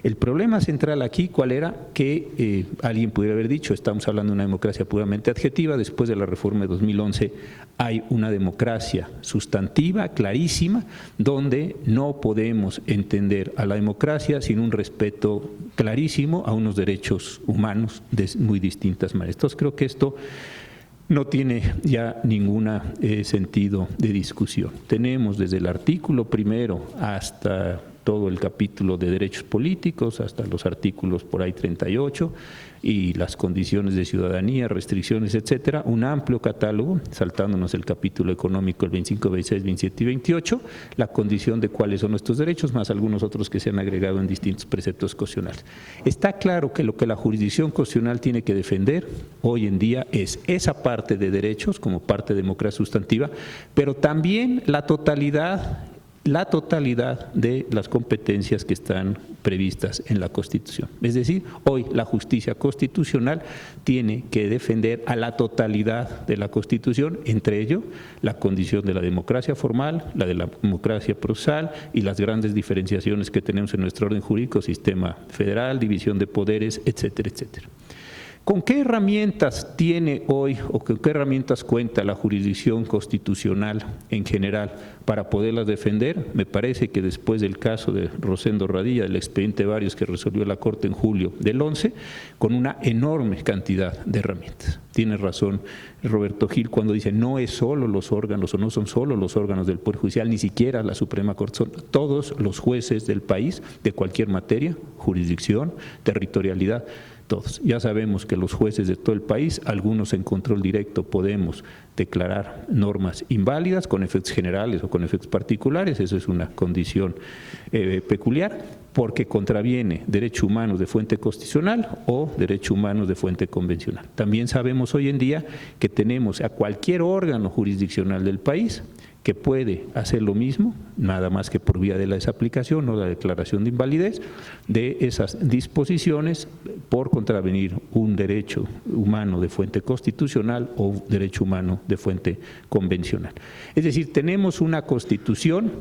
El problema central aquí, ¿cuál era? Que alguien pudiera haber dicho, estamos hablando de una democracia puramente adjetiva, después de la reforma de 2011 hay una democracia sustantiva, clarísima, donde no podemos entender a la democracia sin un respeto clarísimo a unos derechos humanos de muy distintas maneras. Entonces creo que esto no tiene ya ningún sentido de discusión. Tenemos desde el artículo primero hasta todo el capítulo de derechos políticos, hasta los artículos por ahí 38 y las condiciones de ciudadanía, restricciones, etcétera, un amplio catálogo, saltándonos el capítulo económico, el 25, 26, 27 y 28, la condición de cuáles son nuestros derechos, más algunos otros que se han agregado en distintos preceptos constitucionales. Está claro que lo que la jurisdicción constitucional tiene que defender hoy en día es esa parte de derechos como parte de democracia sustantiva, pero también la totalidad de las competencias que están previstas en la Constitución. Es decir, hoy la justicia constitucional tiene que defender a la totalidad de la Constitución, entre ello la condición de la democracia formal, la de la democracia procesal y las grandes diferenciaciones que tenemos en nuestro orden jurídico, sistema federal, división de poderes, etcétera, etcétera. ¿Con qué herramientas tiene hoy o con qué herramientas cuenta la jurisdicción constitucional en general para poderlas defender? Me parece que después del caso de Rosendo Radilla, del expediente Varios que resolvió la Corte en julio del 11, con una enorme cantidad de herramientas. Tiene razón Roberto Gil cuando dice no es solo los órganos o no son solo los órganos del Poder Judicial, ni siquiera la Suprema Corte, son todos los jueces del país de cualquier materia, jurisdicción, territorialidad. Todos. Ya sabemos que los jueces de todo el país, algunos en control directo podemos declarar normas inválidas con efectos generales o con efectos particulares, eso es una condición peculiar, porque contraviene derechos humanos de fuente constitucional o derechos humanos de fuente convencional. También sabemos hoy en día que tenemos a cualquier órgano jurisdiccional del país que puede hacer lo mismo, nada más que por vía de la desaplicación o la declaración de invalidez de esas disposiciones por contravenir un derecho humano de fuente constitucional o un derecho humano de fuente convencional. Es decir, tenemos una Constitución,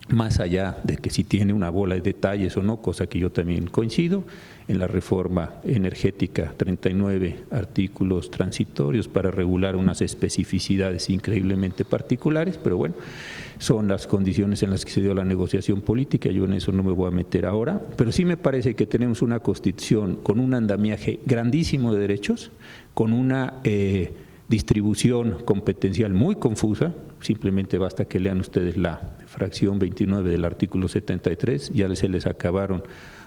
más allá de que si tiene una bola de detalles o no, cosa que yo también coincido, en la reforma energética 39 artículos transitorios para regular unas especificidades increíblemente particulares, pero bueno, son las condiciones en las que se dio la negociación política, yo en eso no me voy a meter ahora, pero sí me parece que tenemos una Constitución con un andamiaje grandísimo de derechos, con una distribución competencial muy confusa, simplemente basta que lean ustedes la fracción 29 del artículo 73, ya se les acabaron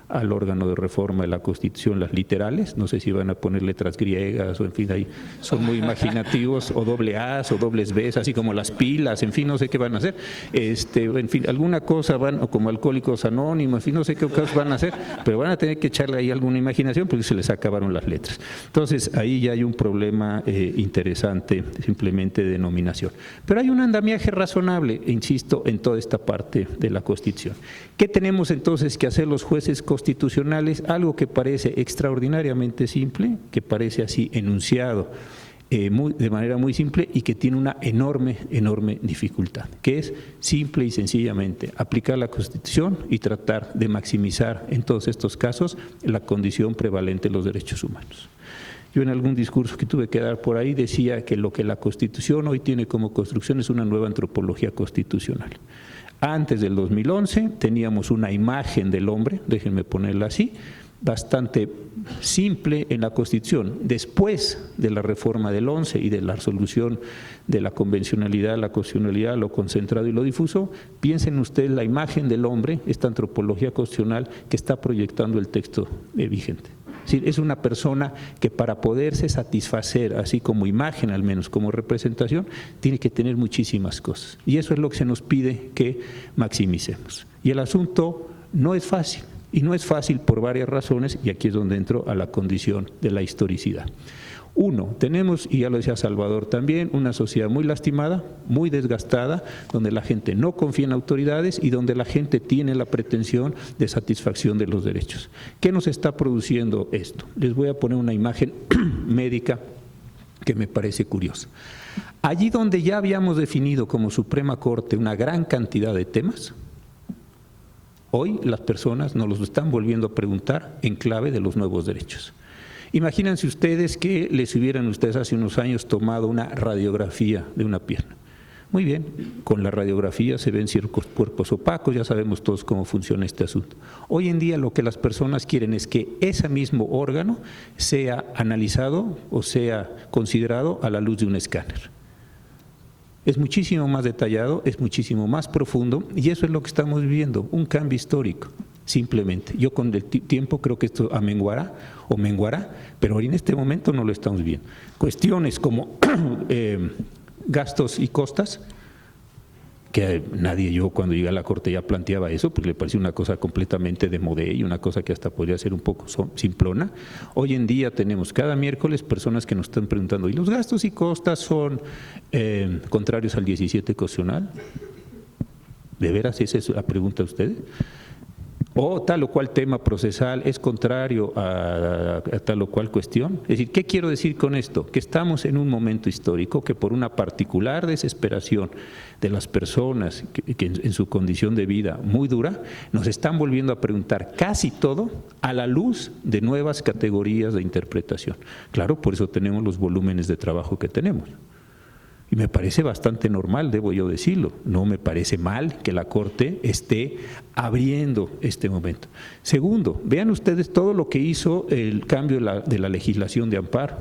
al órgano de reforma de la Constitución las literales, no sé si van a poner letras griegas o en fin, ahí son muy imaginativos, o doble A's o dobles B's, así como las pilas, en fin, no sé qué van a hacer, en fin, alguna cosa van, o como Alcohólicos Anónimos, en fin, no sé qué cosas van a hacer, pero van a tener que echarle ahí alguna imaginación porque se les acabaron las letras. Entonces, ahí ya hay un problema interesante simplemente de denominación. Pero hay un andamiaje razonable, insisto, en toda esta parte de la Constitución. ¿Qué tenemos entonces que hacer los jueces constitucionales? Algo que parece extraordinariamente simple, que parece así enunciado de manera muy simple y que tiene una enorme dificultad, que es simple y sencillamente aplicar la Constitución y tratar de maximizar en todos estos casos la condición prevalente de los derechos humanos. Yo en algún discurso que tuve que dar por ahí decía que lo que la Constitución hoy tiene como construcción es una nueva antropología constitucional. Antes del 2011 teníamos una imagen del hombre, déjenme ponerla así, bastante simple en la Constitución. Después de la reforma del 11 y de la resolución de la convencionalidad, la constitucionalidad, lo concentrado y lo difuso, piensen ustedes la imagen del hombre, esta antropología constitucional que está proyectando el texto vigente. Es decir, es una persona que para poderse satisfacer, así como imagen, al menos como representación, tiene que tener muchísimas cosas. Y eso es lo que se nos pide que maximicemos. Y el asunto no es fácil. Y no es fácil por varias razones, y aquí es donde entro a la condición de la historicidad. Uno, tenemos, y ya lo decía Salvador también, una sociedad muy lastimada, muy desgastada, donde la gente no confía en autoridades y donde la gente tiene la pretensión de satisfacción de los derechos. ¿Qué nos está produciendo esto? Les voy a poner una imagen médica que me parece curiosa. Allí donde ya habíamos definido como Suprema Corte una gran cantidad de temas, hoy las personas nos los están volviendo a preguntar en clave de los nuevos derechos. Imagínense ustedes que les hubieran ustedes hace unos años tomado una radiografía de una pierna. Muy bien, con la radiografía se ven ciertos cuerpos opacos, ya sabemos todos cómo funciona este asunto. Hoy en día lo que las personas quieren es que ese mismo órgano sea analizado o sea considerado a la luz de un escáner. Es muchísimo más detallado, es muchísimo más profundo y eso es lo que estamos viviendo, un cambio histórico, simplemente. Yo con el tiempo creo que esto amenguará, pero en este momento no lo estamos viendo. Cuestiones como gastos y costas, que nadie, yo cuando llegué a la Corte ya planteaba eso, porque le parecía una cosa completamente de modé y una cosa que hasta podría ser un poco simplona. Hoy en día tenemos cada miércoles personas que nos están preguntando, ¿y los gastos y costas son contrarios al 17 constitucional? ¿De veras esa es la pregunta de ustedes? O tal o cual tema procesal es contrario a tal o cual cuestión. Es decir, ¿qué quiero decir con esto? Que estamos en un momento histórico que por una particular desesperación de las personas que en su condición de vida muy dura, nos están volviendo a preguntar casi todo a la luz de nuevas categorías de interpretación. Claro, por eso tenemos los volúmenes de trabajo que tenemos. Y me parece bastante normal, debo yo decirlo. No me parece mal que la Corte esté abriendo este momento. Segundo, vean ustedes todo lo que hizo el cambio de la legislación de amparo.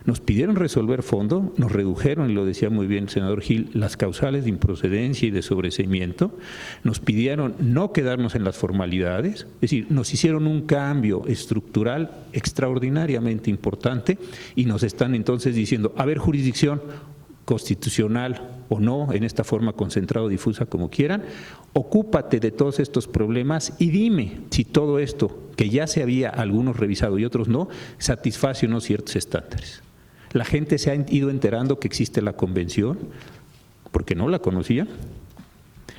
Nos pidieron resolver fondo, nos redujeron, y lo decía muy bien el senador Gil, las causales de improcedencia y de sobreseimiento, nos pidieron no quedarnos en las formalidades, es decir, nos hicieron un cambio estructural extraordinariamente importante y nos están entonces diciendo, a ver, jurisdicción constitucional o no, en esta forma concentrada o difusa como quieran, ocúpate de todos estos problemas y dime si todo esto, que ya se había algunos revisado y otros no, satisface o no ciertos estándares. La gente se ha ido enterando que existe la convención, porque no la conocía.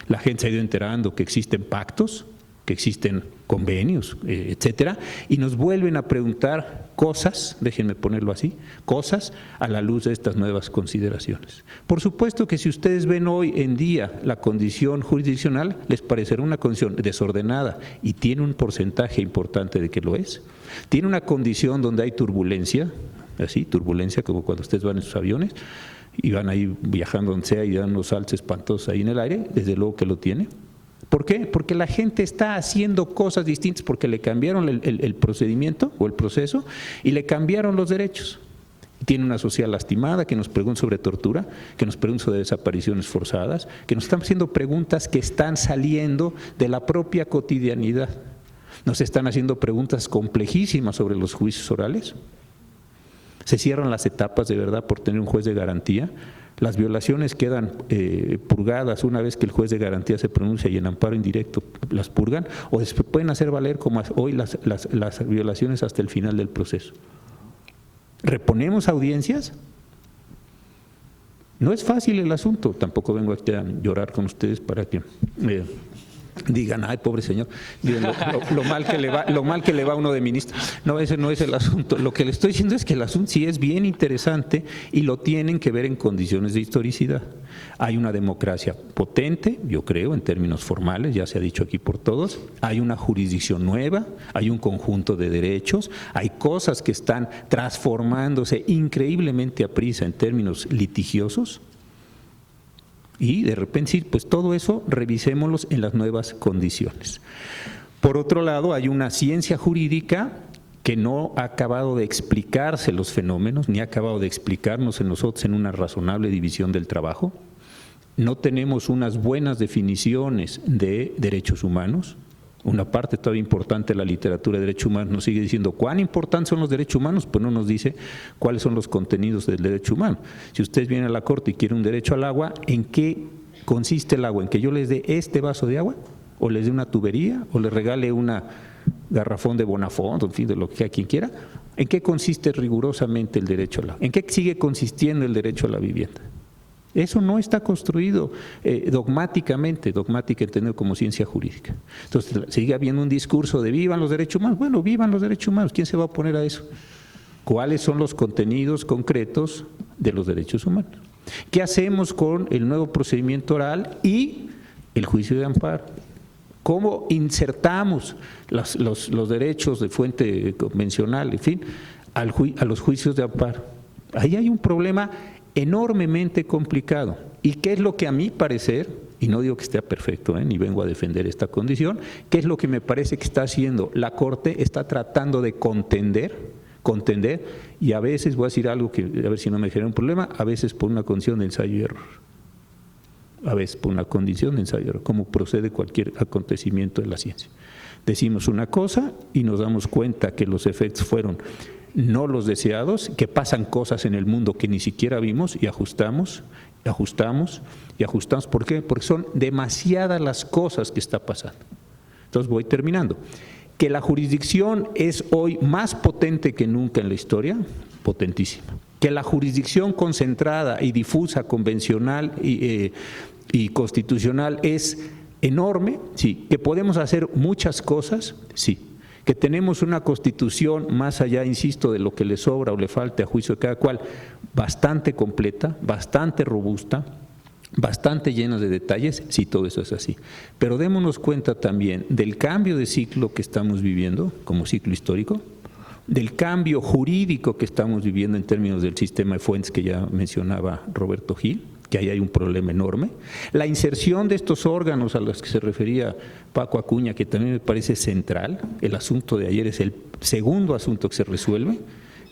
La gente se ha ido enterando que existen pactos, que existen convenios, etcétera, y nos vuelven a preguntar cosas, déjenme ponerlo así, cosas a la luz de estas nuevas consideraciones. Por supuesto que si ustedes ven hoy en día la condición jurisdiccional, les parecerá una condición desordenada y tiene un porcentaje importante de que lo es. Tiene una condición donde hay turbulencia, así, turbulencia como cuando ustedes van en sus aviones y van ahí viajando donde sea y dan unos saltos espantosos ahí en el aire, desde luego que lo tiene. ¿Por qué? Porque la gente está haciendo cosas distintas, porque le cambiaron el procedimiento o el proceso y le cambiaron los derechos. Tiene una sociedad lastimada que nos pregunta sobre tortura, que nos pregunta sobre desapariciones forzadas, que nos están haciendo preguntas que están saliendo de la propia cotidianidad. Nos están haciendo preguntas complejísimas sobre los juicios orales. Se cierran las etapas de verdad por tener un juez de garantía. Las violaciones quedan purgadas una vez que el juez de garantía se pronuncia y en amparo indirecto las purgan, o después pueden hacer valer como hoy las violaciones hasta el final del proceso. ¿Reponemos audiencias? No es fácil el asunto, tampoco vengo aquí a llorar con ustedes para que digan, ay, pobre señor, lo mal que le va a uno de ministro. No, ese no es el asunto. Lo que le estoy diciendo es que el asunto sí es bien interesante y lo tienen que ver en condiciones de historicidad. Hay una democracia potente, yo creo, en términos formales, ya se ha dicho aquí por todos. Hay una jurisdicción nueva, hay un conjunto de derechos, hay cosas que están transformándose increíblemente a prisa en términos litigiosos. Y de repente, sí, pues todo eso revisémoslos en las nuevas condiciones. Por otro lado, hay una ciencia jurídica que no ha acabado de explicarse los fenómenos, ni ha acabado de explicarnos en nosotros en una razonable división del trabajo. No tenemos unas buenas definiciones de derechos humanos. Una parte todavía importante de la literatura de derechos humanos nos sigue diciendo cuán importantes son los derechos humanos, pues no nos dice cuáles son los contenidos del derecho humano. Si ustedes vienen a la corte y quieren un derecho al agua, ¿en qué consiste el agua? ¿En que yo les dé este vaso de agua? ¿O les dé una tubería? ¿O les regale una garrafón de Bonafont? En fin, de lo que a quien quiera. ¿En qué consiste rigurosamente el derecho al agua? ¿En qué sigue consistiendo el derecho a la vivienda? Eso no está construido dogmáticamente entendido como ciencia jurídica. Entonces, sigue habiendo un discurso de vivan los derechos humanos. Bueno, vivan los derechos humanos. ¿Quién se va a oponer a eso? ¿Cuáles son los contenidos concretos de los derechos humanos? ¿Qué hacemos con el nuevo procedimiento oral y el juicio de amparo? ¿Cómo insertamos los derechos de fuente convencional, en fin, a los juicios de amparo? Ahí hay un problema enormemente complicado. ¿Y qué es lo que a mi parecer, y no digo que esté perfecto, ni vengo a defender esta condición, qué es lo que me parece que está haciendo la Corte? Está tratando de contender, y a veces, voy a decir algo que a ver si no me genera un problema, a veces por una condición de ensayo y error. A veces por una condición de ensayo y error, como procede cualquier acontecimiento de la ciencia. Decimos una cosa y nos damos cuenta que los efectos fueron no los deseados, que pasan cosas en el mundo que ni siquiera vimos y ajustamos. ¿Por qué? Porque son demasiadas las cosas que está pasando. Entonces voy terminando. Que la jurisdicción es hoy más potente que nunca en la historia, potentísima. Que la jurisdicción concentrada y difusa, convencional y constitucional es enorme, sí. Que podemos hacer muchas cosas, sí. Que tenemos una constitución más allá, insisto, de lo que le sobra o le falte a juicio de cada cual, bastante completa, bastante robusta, bastante llena de detalles, sí, todo eso es así. Pero démonos cuenta también del cambio de ciclo que estamos viviendo como ciclo histórico, del cambio jurídico que estamos viviendo en términos del sistema de fuentes que ya mencionaba Roberto Gil, que ahí hay un problema enorme. La inserción de estos órganos a los que se refería Paco Acuña, que también me parece central. El asunto de ayer es el segundo asunto que se resuelve,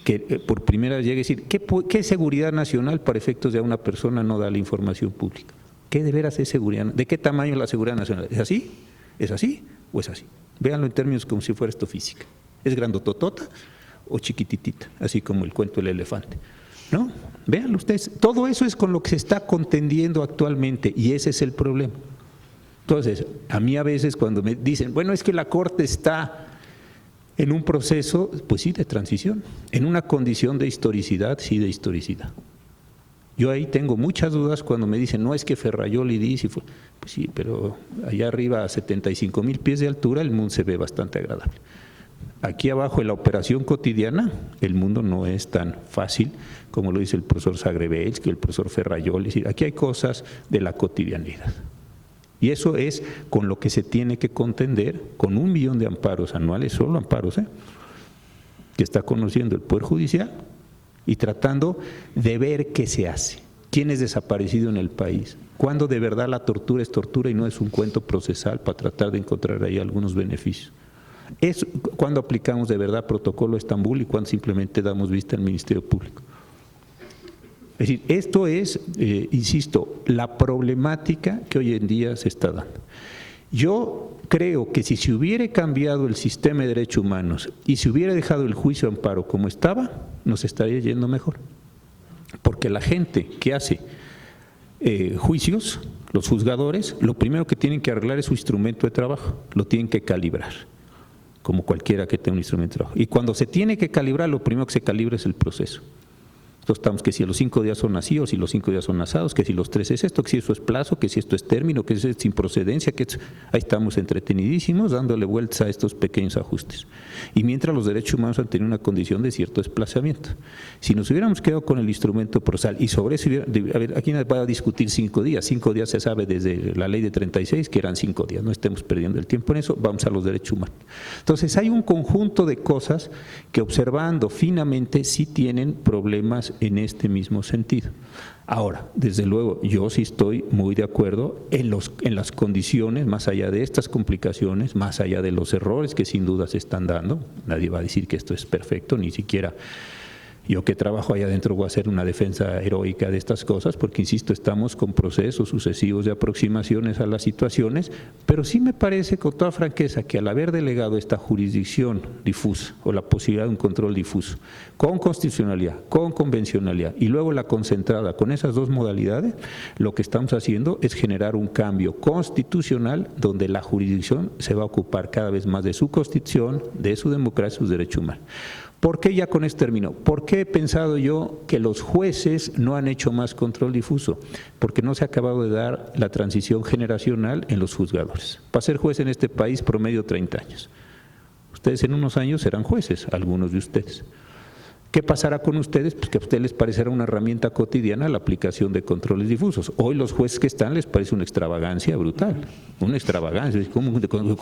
que por primera vez llega a decir, ¿qué seguridad nacional para efectos de a una persona no da la información pública? ¿Qué de veras es seguridad? ¿De qué tamaño es la seguridad nacional? ¿Es así? ¿Es así? ¿O es así? Véanlo en términos como si fuera esto física. ¿Es grandototota o chiquititita? Así como el cuento del elefante. ¿No? Véanlo ustedes, todo eso es con lo que se está contendiendo actualmente y ese es el problema. Entonces, a mí a veces cuando me dicen, bueno, es que la Corte está en un proceso, pues sí, de transición, en una condición de historicidad, sí, de historicidad. Yo ahí tengo muchas dudas cuando me dicen, no, es que Ferrayoli dice, pues sí, pero allá arriba a 75,000 pies de altura el mundo se ve bastante agradable. Aquí abajo en la operación cotidiana, el mundo no es tan fácil como lo dice el profesor Zagrebelsky, el profesor Ferrayoli. Aquí hay cosas de la cotidianidad. Y eso es con lo que se tiene que contender con 1 millón de amparos anuales, solo amparos, que está conociendo el Poder Judicial y tratando de ver qué se hace. ¿Quién es desaparecido en el país? ¿Cuándo de verdad la tortura es tortura y no es un cuento procesal para tratar de encontrar ahí algunos beneficios? Es cuando aplicamos de verdad protocolo Estambul y cuando simplemente damos vista al Ministerio Público. Es decir, esto es, insisto, la problemática que hoy en día se está dando. Yo creo que si se hubiera cambiado el sistema de derechos humanos y se hubiera dejado el juicio de amparo como estaba, nos estaría yendo mejor. Porque la gente que hace juicios, los juzgadores, lo primero que tienen que arreglar es su instrumento de trabajo, lo tienen que calibrar, como cualquiera que tenga un instrumento de trabajo. Y cuando se tiene que calibrar, lo primero que se calibra es el proceso. Entonces estamos que si los 5 días son así, o si los 5 días son asados, que si los 3 es esto, que si eso es plazo, que si esto es término, que si es sin procedencia, que ahí estamos entretenidísimos dándole vueltas a estos pequeños ajustes. Y mientras los derechos humanos han tenido una condición de cierto desplazamiento. Si nos hubiéramos quedado con el instrumento procesal y sobre eso, a ver, aquí va a discutir 5 días. 5 días se sabe desde la ley de 36 que eran 5 días, no estemos perdiendo el tiempo en eso, vamos a los derechos humanos. Entonces hay un conjunto de cosas que observando finamente sí tienen problemas en este mismo sentido. Ahora, desde luego, yo sí estoy muy de acuerdo en las condiciones, más allá de estas complicaciones, más allá de los errores que sin duda se están dando. Nadie va a decir que esto es perfecto, ni siquiera yo que trabajo allá adentro voy a hacer una defensa heroica de estas cosas, porque insisto, estamos con procesos sucesivos de aproximaciones a las situaciones, pero sí me parece con toda franqueza que al haber delegado esta jurisdicción difusa o la posibilidad de un control difuso, con constitucionalidad, con convencionalidad y luego la concentrada con esas dos modalidades, lo que estamos haciendo es generar un cambio constitucional donde la jurisdicción se va a ocupar cada vez más de su constitución, de su democracia y sus derechos humanos. ¿Por qué ya con esto termino? ¿Por qué he pensado yo que los jueces no han hecho más control difuso? Porque no se ha acabado de dar la transición generacional en los juzgadores. Para ser juez en este país, promedio 30 años. Ustedes en unos años serán jueces, algunos de ustedes. ¿Qué pasará con ustedes? Pues que a ustedes les parecerá una herramienta cotidiana la aplicación de controles difusos. Hoy los jueces que están les parece una extravagancia brutal, una extravagancia. ¿Cómo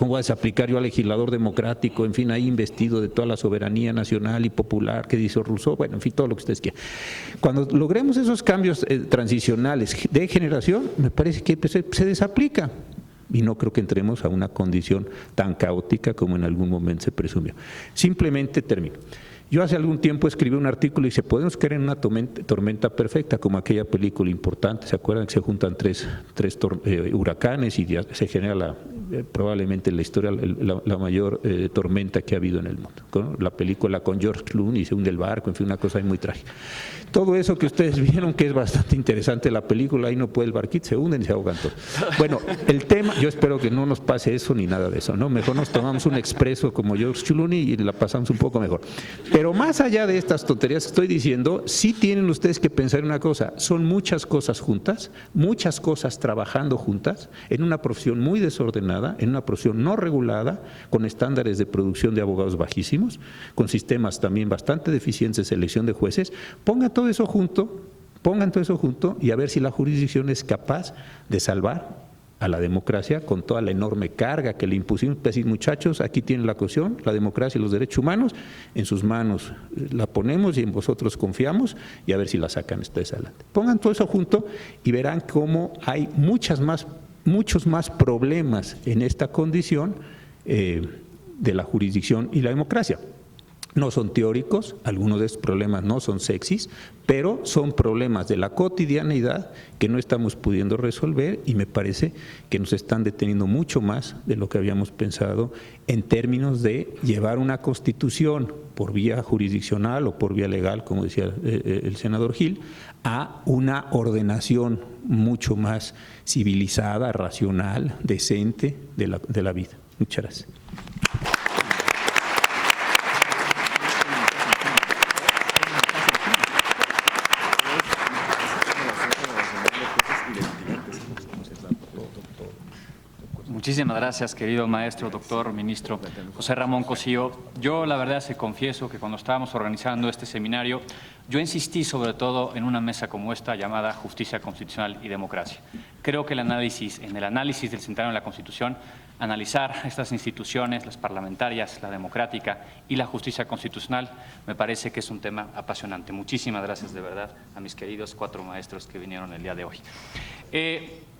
vas a aplicar yo al legislador democrático, en fin, ahí investido de toda la soberanía nacional y popular que dice Rousseau? Bueno, en fin, todo lo que ustedes quieran. Cuando logremos esos cambios transicionales de generación, me parece que se desaplica. Y no creo que entremos a una condición tan caótica como en algún momento se presumió. Simplemente termino. Yo hace algún tiempo escribí un artículo y dice, podemos caer en una tormenta perfecta como aquella película importante, ¿se acuerdan que se juntan tres huracanes y ya se genera probablemente en la historia la mayor tormenta que ha habido en el mundo, ¿no? La película con George Clooney, se hunde el barco, en fin, una cosa muy trágica. Todo eso que ustedes vieron, que es bastante interesante la película, ahí no puede el barquito, se hunden y se ahogan todos. Bueno, el tema, yo espero que no nos pase eso ni nada de eso, ¿no? Mejor nos tomamos un expreso como George Clooney y la pasamos un poco mejor. Pero más allá de estas tonterías que estoy diciendo, sí tienen ustedes que pensar en una cosa, son muchas cosas juntas, muchas cosas trabajando juntas, en una profesión muy desordenada, en una profesión no regulada, con estándares de producción de abogados bajísimos, con sistemas también bastante deficientes de selección de jueces. Pongan todo eso junto y a ver si la jurisdicción es capaz de salvar a la democracia con toda la enorme carga que le impusimos. Decir, muchachos, aquí tienen la cuestión, la democracia y los derechos humanos, en sus manos la ponemos y en vosotros confiamos, y a ver si la sacan ustedes adelante. Pongan todo eso junto y verán cómo hay muchos más problemas en esta condición de la jurisdicción y la democracia. No son teóricos, algunos de estos problemas no son sexys, pero son problemas de la cotidianidad que no estamos pudiendo resolver y me parece que nos están deteniendo mucho más de lo que habíamos pensado en términos de llevar una constitución por vía jurisdiccional o por vía legal, como decía el senador Gil, a una ordenación mucho más civilizada, racional, decente de la vida. Muchas gracias. Muchísimas gracias, querido maestro, doctor, ministro José Ramón Cosío. Yo, la verdad, se confieso que cuando estábamos organizando este seminario, yo insistí sobre todo en una mesa como esta llamada Justicia Constitucional y Democracia. Creo que en el análisis del centenario de la Constitución, analizar estas instituciones, las parlamentarias, la democrática y la justicia constitucional, me parece que es un tema apasionante. Muchísimas gracias de verdad a mis queridos 4 maestros que vinieron el día de hoy.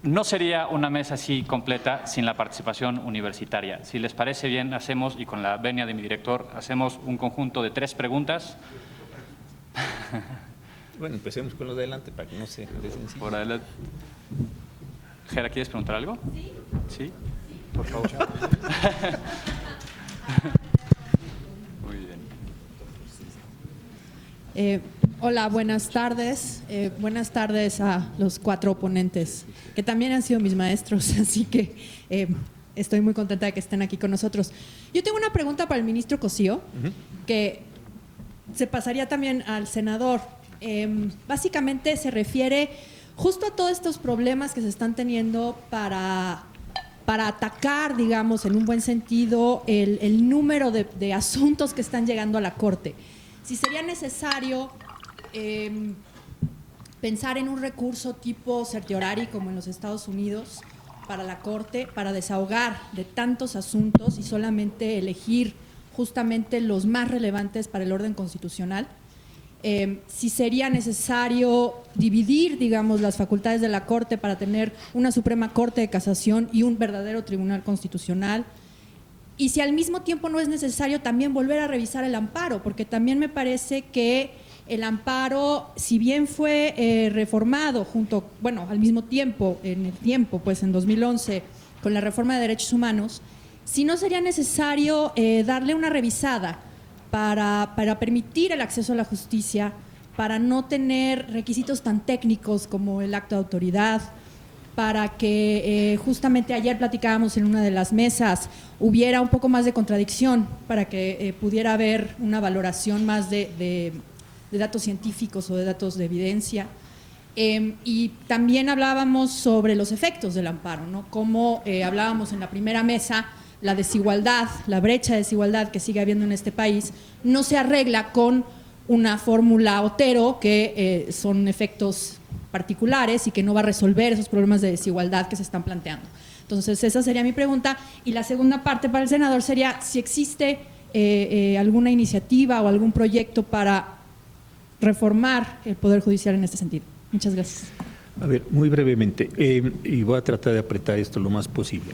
No sería una mesa así completa sin la participación universitaria. Si les parece bien, hacemos, y con la venia de mi director, hacemos un conjunto de 3 preguntas. Bueno, empecemos con lo de adelante para que no se desencille. Por adelante. Gera, ¿quieres preguntar algo? Sí. ¿Sí? Por favor. Muy bien. Hola, buenas tardes. Buenas tardes a los 4 ponentes, que también han sido mis maestros, así que estoy muy contenta de que estén aquí con nosotros. Yo tengo una pregunta para el ministro Cosío, que se pasaría también al senador. Básicamente se refiere justo a todos estos problemas que se están teniendo para atacar, digamos, en un buen sentido, el número de asuntos que están llegando a la Corte. Si sería necesario pensar en un recurso tipo certiorari como en los Estados Unidos para la Corte, para desahogar de tantos asuntos y solamente elegir justamente los más relevantes para el orden constitucional. si sería necesario dividir, digamos, las facultades de la Corte para tener una Suprema Corte de Casación y un verdadero Tribunal Constitucional, y si al mismo tiempo no es necesario también volver a revisar el amparo, porque también me parece que el amparo, si bien fue reformado al mismo tiempo, en 2011, con la reforma de derechos humanos, si no sería necesario darle una revisada para permitir el acceso a la justicia, para no tener requisitos tan técnicos como el acto de autoridad, para que justamente ayer platicábamos en una de las mesas, hubiera un poco más de contradicción, para que pudiera haber una valoración más de datos científicos o de datos de evidencia. Y también hablábamos sobre los efectos del amparo, ¿no? Como hablábamos en la primera mesa, la desigualdad, la brecha de desigualdad que sigue habiendo en este país, no se arregla con una fórmula Otero, que son efectos particulares y que no va a resolver esos problemas de desigualdad que se están planteando. Entonces, esa sería mi pregunta. Y la segunda parte para el senador sería si existe alguna iniciativa o algún proyecto para reformar el Poder Judicial en este sentido. Muchas gracias. A ver, muy brevemente, y voy a tratar de apretar esto lo más posible.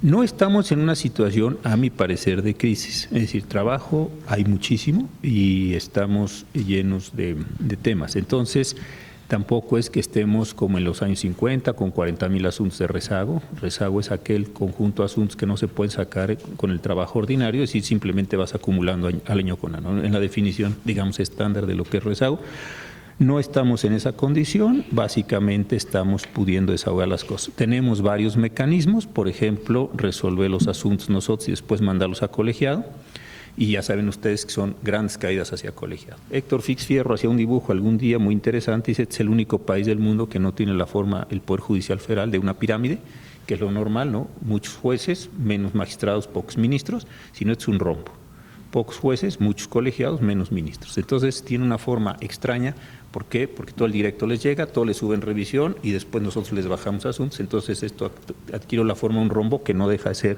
No estamos en una situación, a mi parecer, de crisis. Es decir, trabajo hay muchísimo y estamos llenos de temas. Entonces, tampoco es que estemos como en los años 50 con 40,000 asuntos de rezago. Rezago es aquel conjunto de asuntos que no se pueden sacar con el trabajo ordinario, es decir, simplemente vas acumulando al año con año. En la definición, digamos, estándar de lo que es rezago. No estamos en esa condición, básicamente estamos pudiendo desahogar las cosas. Tenemos varios mecanismos, por ejemplo, resolver los asuntos nosotros y después mandarlos a colegiado, y ya saben ustedes que son grandes caídas hacia colegiado. Héctor Fix Fierro hacía un dibujo algún día muy interesante, dice, este es el único país del mundo que no tiene la forma, el Poder Judicial Federal, de una pirámide, que es lo normal, ¿no? Muchos jueces, menos magistrados, pocos ministros, sino es un rombo. Pocos jueces, muchos colegiados, menos ministros. Entonces tiene una forma extraña. ¿Por qué? Porque todo el directo les llega, todo les sube en revisión y después nosotros les bajamos asuntos. Entonces esto adquiere la forma de un rombo que no deja de ser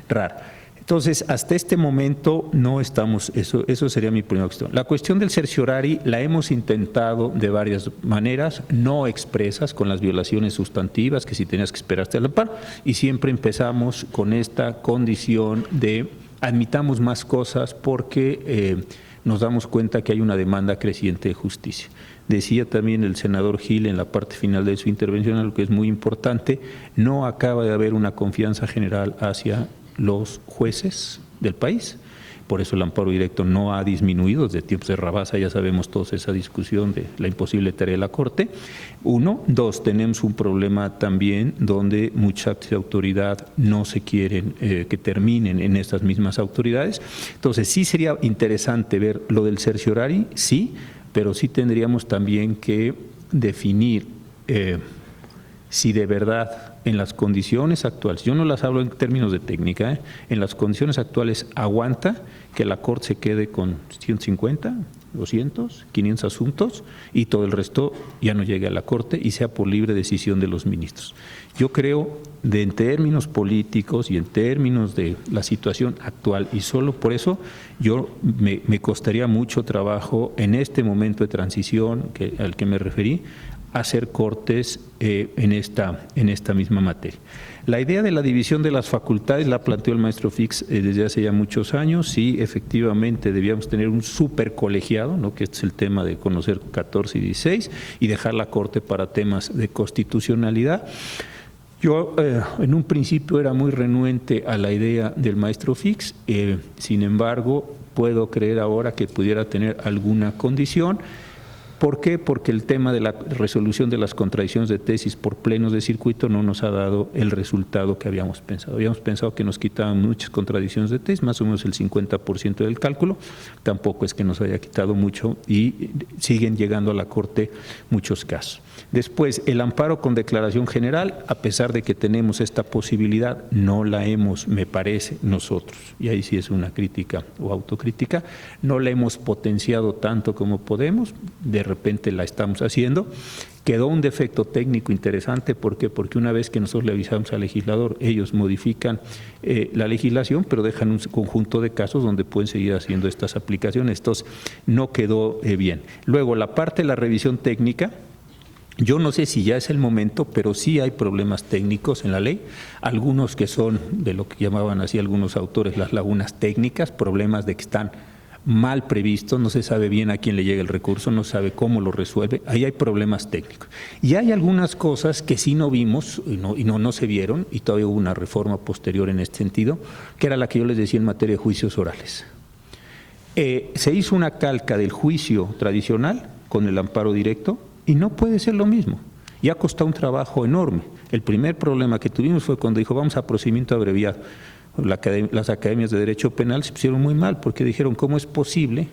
raro. Entonces, hasta este momento no estamos, eso sería mi primera cuestión. La cuestión del certiorari la hemos intentado de varias maneras, no expresas, con las violaciones sustantivas, que si tenías que esperar hasta el amparo, y siempre empezamos con esta condición de admitamos más cosas porque nos damos cuenta que hay una demanda creciente de justicia. Decía también el senador Gil en la parte final de su intervención, algo que es muy importante, no acaba de haber una confianza general hacia los jueces del país. Por eso el amparo directo no ha disminuido desde tiempos de Rabasa, ya sabemos todos esa discusión de la imposible tarea de la Corte. Uno. Dos, tenemos un problema también donde muchos actos de autoridad no se quieren que terminen en estas mismas autoridades. Entonces sí sería interesante ver lo del certiorari, sí, pero sí tendríamos también que definir si de verdad en las condiciones actuales, yo no las hablo en términos de técnica, en las condiciones actuales aguanta que la Corte se quede con 150, 200, 500 asuntos y todo el resto ya no llegue a la Corte y sea por libre decisión de los ministros. Yo creo, en términos políticos y en términos de la situación actual, y solo por eso yo me costaría mucho trabajo en este momento de transición al que me referí, hacer cortes en esta misma materia. La idea de la división de las facultades la planteó el maestro Fix desde hace ya muchos años. Sí, efectivamente debíamos tener un supercolegiado, ¿no? Que este es el tema de conocer 14 y 16, y dejar la Corte para temas de constitucionalidad. Yo en un principio era muy renuente a la idea del maestro Fix, sin embargo puedo creer ahora que pudiera tener alguna condición. ¿Por qué? Porque el tema de la resolución de las contradicciones de tesis por plenos de circuito no nos ha dado el resultado que habíamos pensado. Habíamos pensado que nos quitaban muchas contradicciones de tesis, más o menos el 50% del cálculo. Tampoco es que nos haya quitado mucho y siguen llegando a la Corte muchos casos. Después, el amparo con declaración general, a pesar de que tenemos esta posibilidad, no la hemos, me parece, nosotros, y ahí sí es una crítica o autocrítica, no la hemos potenciado tanto como podemos, de repente la estamos haciendo, Quedó un defecto técnico interesante, ¿por qué? Porque una vez que nosotros le avisamos al legislador, ellos modifican la legislación, pero dejan un conjunto de casos donde pueden seguir haciendo estas aplicaciones. Entonces, no quedó bien. Luego, la parte de la revisión técnica, yo no sé si ya es el momento, pero sí hay problemas técnicos en la ley, algunos que son de lo que llamaban así algunos autores las lagunas técnicas, problemas de que están mal previsto, no se sabe bien a quién le llega el recurso, no sabe cómo lo resuelve, ahí hay problemas técnicos. Y hay algunas cosas que sí no vimos y no se vieron, y todavía hubo una reforma posterior en este sentido, que era la que yo les decía en materia de juicios orales. Se hizo una calca del juicio tradicional con el amparo directo y no puede ser lo mismo. Y ha costado un trabajo enorme. El primer problema que tuvimos fue cuando dijo vamos a procedimiento abreviado. Las academias de Derecho Penal se pusieron muy mal porque dijeron cómo es posible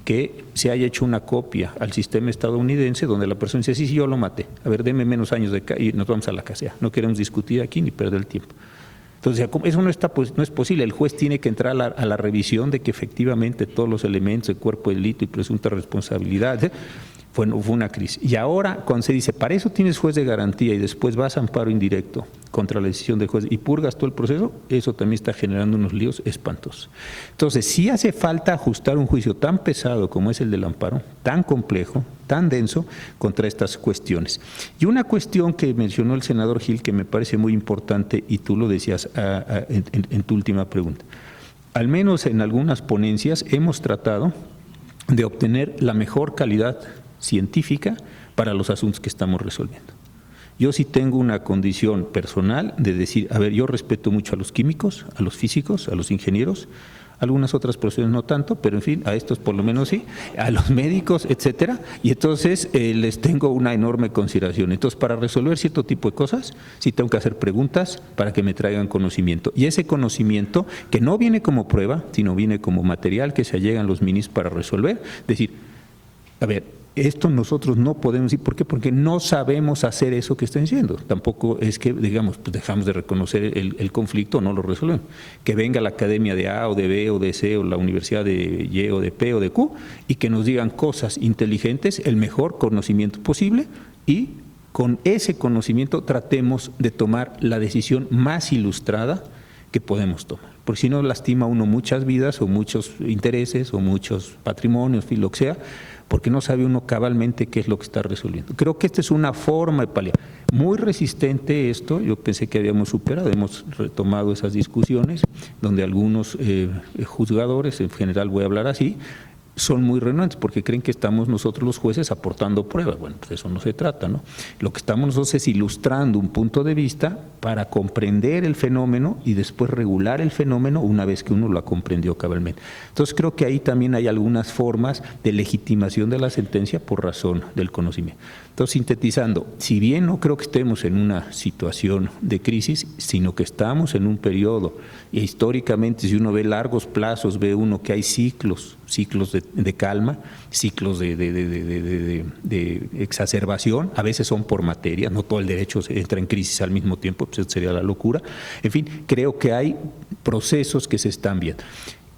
que se haya hecho una copia al sistema estadounidense donde la persona dice, sí, yo lo maté, a ver, deme menos años y nos vamos a la casa, no queremos discutir aquí ni perder el tiempo. Entonces, eso no es posible, el juez tiene que entrar a la revisión de que efectivamente todos los elementos, el cuerpo de delito y presunta responsabilidad, fue una crisis. Y ahora, cuando se dice, para eso tienes juez de garantía y después vas a amparo indirecto contra la decisión del juez y purgas todo el proceso, eso también está generando unos líos espantosos. Entonces, sí hace falta ajustar un juicio tan pesado como es el del amparo, tan complejo, tan denso, contra estas cuestiones. Y una cuestión que mencionó el senador Gil que me parece muy importante, y tú lo decías en tu última pregunta. Al menos en algunas ponencias hemos tratado de obtener la mejor calidad científica para los asuntos que estamos resolviendo. Yo sí tengo una condición personal de decir, a ver, yo respeto mucho a los químicos, a los físicos, a los ingenieros, algunas otras profesiones no tanto, pero en fin, a estos por lo menos sí, a los médicos, etcétera, y entonces les tengo una enorme consideración. Entonces, para resolver cierto tipo de cosas, sí tengo que hacer preguntas para que me traigan conocimiento. Y ese conocimiento, que no viene como prueba, sino viene como material que se allegan los ministros para resolver, decir, a ver, esto nosotros no podemos decir, ¿por qué? Porque no sabemos hacer eso que están diciendo. Tampoco es que, digamos, pues dejamos de reconocer el conflicto o no lo resolvemos. Que venga la academia de A o de B o de C o la universidad de Y o de P o de Q y que nos digan cosas inteligentes, el mejor conocimiento posible, y con ese conocimiento tratemos de tomar la decisión más ilustrada que podemos tomar. Porque si no, lastima uno muchas vidas o muchos intereses o muchos patrimonios, lo que sea, porque no sabe uno cabalmente qué es lo que está resolviendo. Creo que esta es una forma de paliar. Muy resistente esto, yo pensé que habíamos superado, hemos retomado esas discusiones, donde algunos juzgadores, en general voy a hablar así, son muy renuentes porque creen que estamos nosotros los jueces aportando pruebas. Bueno, pues eso no se trata, ¿no? Lo que estamos nosotros es ilustrando un punto de vista para comprender el fenómeno y después regular el fenómeno una vez que uno lo ha comprendido cabalmente. Entonces creo que ahí también hay algunas formas de legitimación de la sentencia por razón del conocimiento. Entonces, sintetizando, si bien no creo que estemos en una situación de crisis, sino que estamos en un periodo, e históricamente si uno ve largos plazos, ve uno que hay ciclos de calma, ciclos de exacerbación, a veces son por materia, no todo el derecho entra en crisis al mismo tiempo, pues sería la locura. En fin, creo que hay procesos que se están viendo.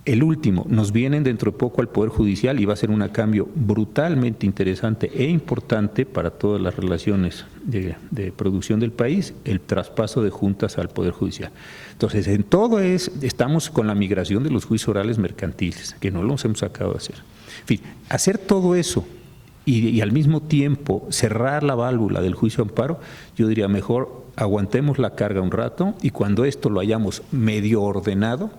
El último, nos vienen dentro de poco al Poder Judicial y va a ser un cambio brutalmente interesante e importante para todas las relaciones de producción del país, el traspaso de juntas al Poder Judicial. Entonces, en todo estamos con la migración de los juicios orales mercantiles, que no los hemos acabado de hacer. En fin, hacer todo eso y al mismo tiempo cerrar la válvula del juicio amparo, yo diría mejor aguantemos la carga un rato y cuando esto lo hayamos medio ordenado,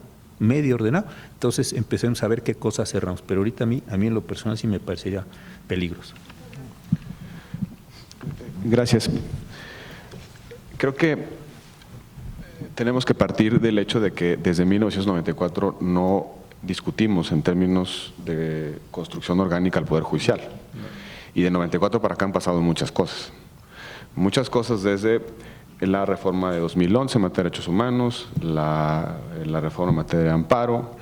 entonces empecemos a ver qué cosas cerramos. Pero ahorita a mí en lo personal sí me parecería peligroso. Gracias. Creo que tenemos que partir del hecho de que desde 1994 no discutimos en términos de construcción orgánica al Poder Judicial. Y de 94 para acá han pasado muchas cosas. Muchas cosas desde la reforma de 2011 en materia de derechos humanos, la reforma en materia de amparo,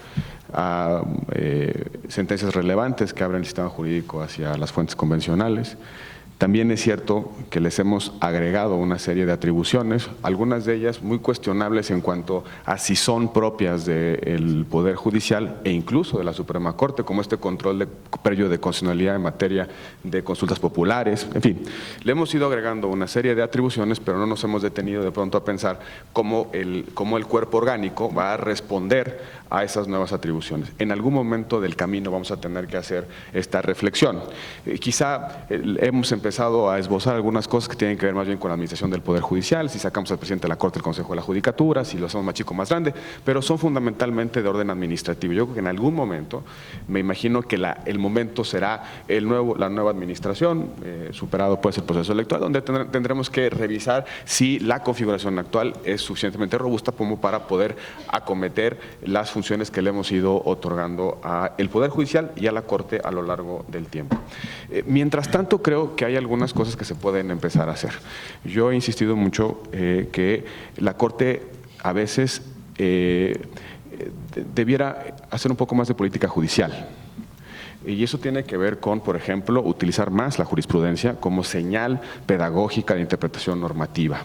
sentencias relevantes que abren el sistema jurídico hacia las fuentes convencionales, También es cierto que les hemos agregado una serie de atribuciones, algunas de ellas muy cuestionables en cuanto a si son propias del Poder Judicial e incluso de la Suprema Corte, como este control previo de constitucionalidad en materia de consultas populares. En fin, le hemos ido agregando una serie de atribuciones, pero no nos hemos detenido de pronto a pensar cómo el cuerpo orgánico va a responder a esas nuevas atribuciones. En algún momento del camino vamos a tener que hacer esta reflexión. Quizá hemos empezado a esbozar algunas cosas que tienen que ver más bien con la administración del Poder Judicial, si sacamos al presidente de la Corte del Consejo de la Judicatura, si lo hacemos más chico o más grande, pero son fundamentalmente de orden administrativo. Yo creo que en algún momento, me imagino que el momento será la nueva administración, superado pues el proceso electoral, donde tendremos que revisar si la configuración actual es suficientemente robusta como para poder acometer las funciones que le hemos ido otorgando al Poder Judicial y a la Corte a lo largo del tiempo. Mientras tanto, creo que hay algunas cosas que se pueden empezar a hacer. Yo he insistido mucho que la Corte a veces debiera hacer un poco más de política judicial. Y eso tiene que ver con, por ejemplo, utilizar más la jurisprudencia como señal pedagógica de interpretación normativa.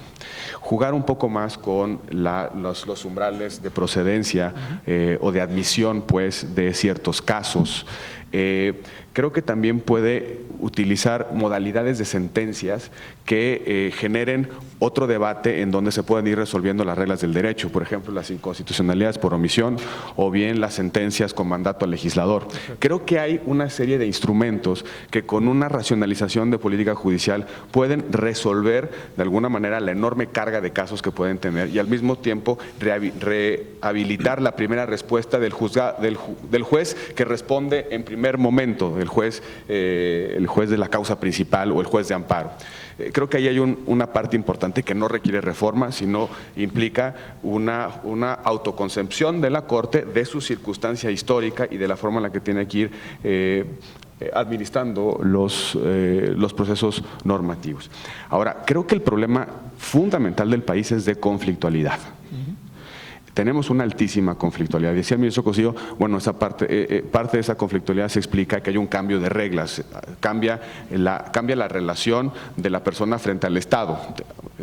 Jugar un poco más con los umbrales de procedencia o de admisión pues, de ciertos casos. Creo que también puede utilizar modalidades de sentencias que generen otro debate en donde se pueden ir resolviendo las reglas del derecho, por ejemplo, las inconstitucionalidades por omisión o bien las sentencias con mandato al legislador. Creo que hay una serie de instrumentos que con una racionalización de política judicial pueden resolver de alguna manera la enorme carga de casos que pueden tener y al mismo tiempo rehabilitar la primera respuesta del juez que responde en primer momento, el juez de la causa principal o el juez de amparo. Creo que ahí hay una parte importante que no requiere reforma, sino implica una autoconcepción de la Corte de su circunstancia histórica y de la forma en la que tiene que ir administrando los procesos normativos. Ahora, creo que el problema fundamental del país es de conflictualidad. Tenemos una altísima conflictualidad. Decía el ministro Cosío, bueno, esa parte de esa conflictualidad se explica que hay un cambio de reglas, cambia la relación de la persona frente al Estado.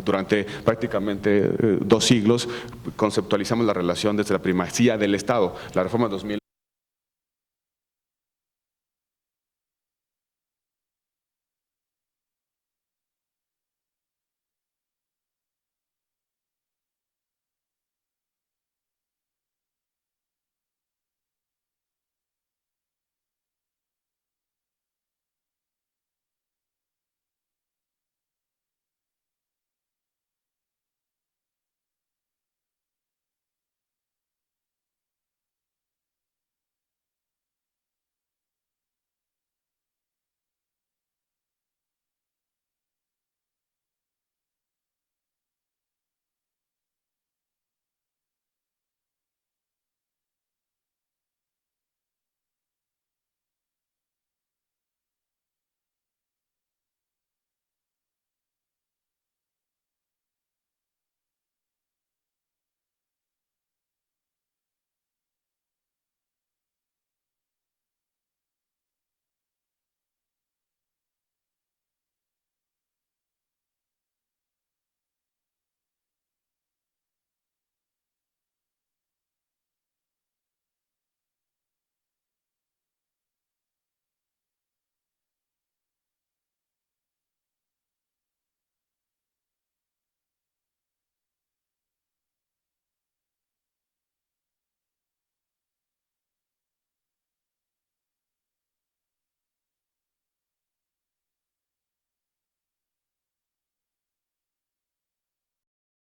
Durante prácticamente 2 siglos conceptualizamos la relación desde la primacía del Estado. La reforma de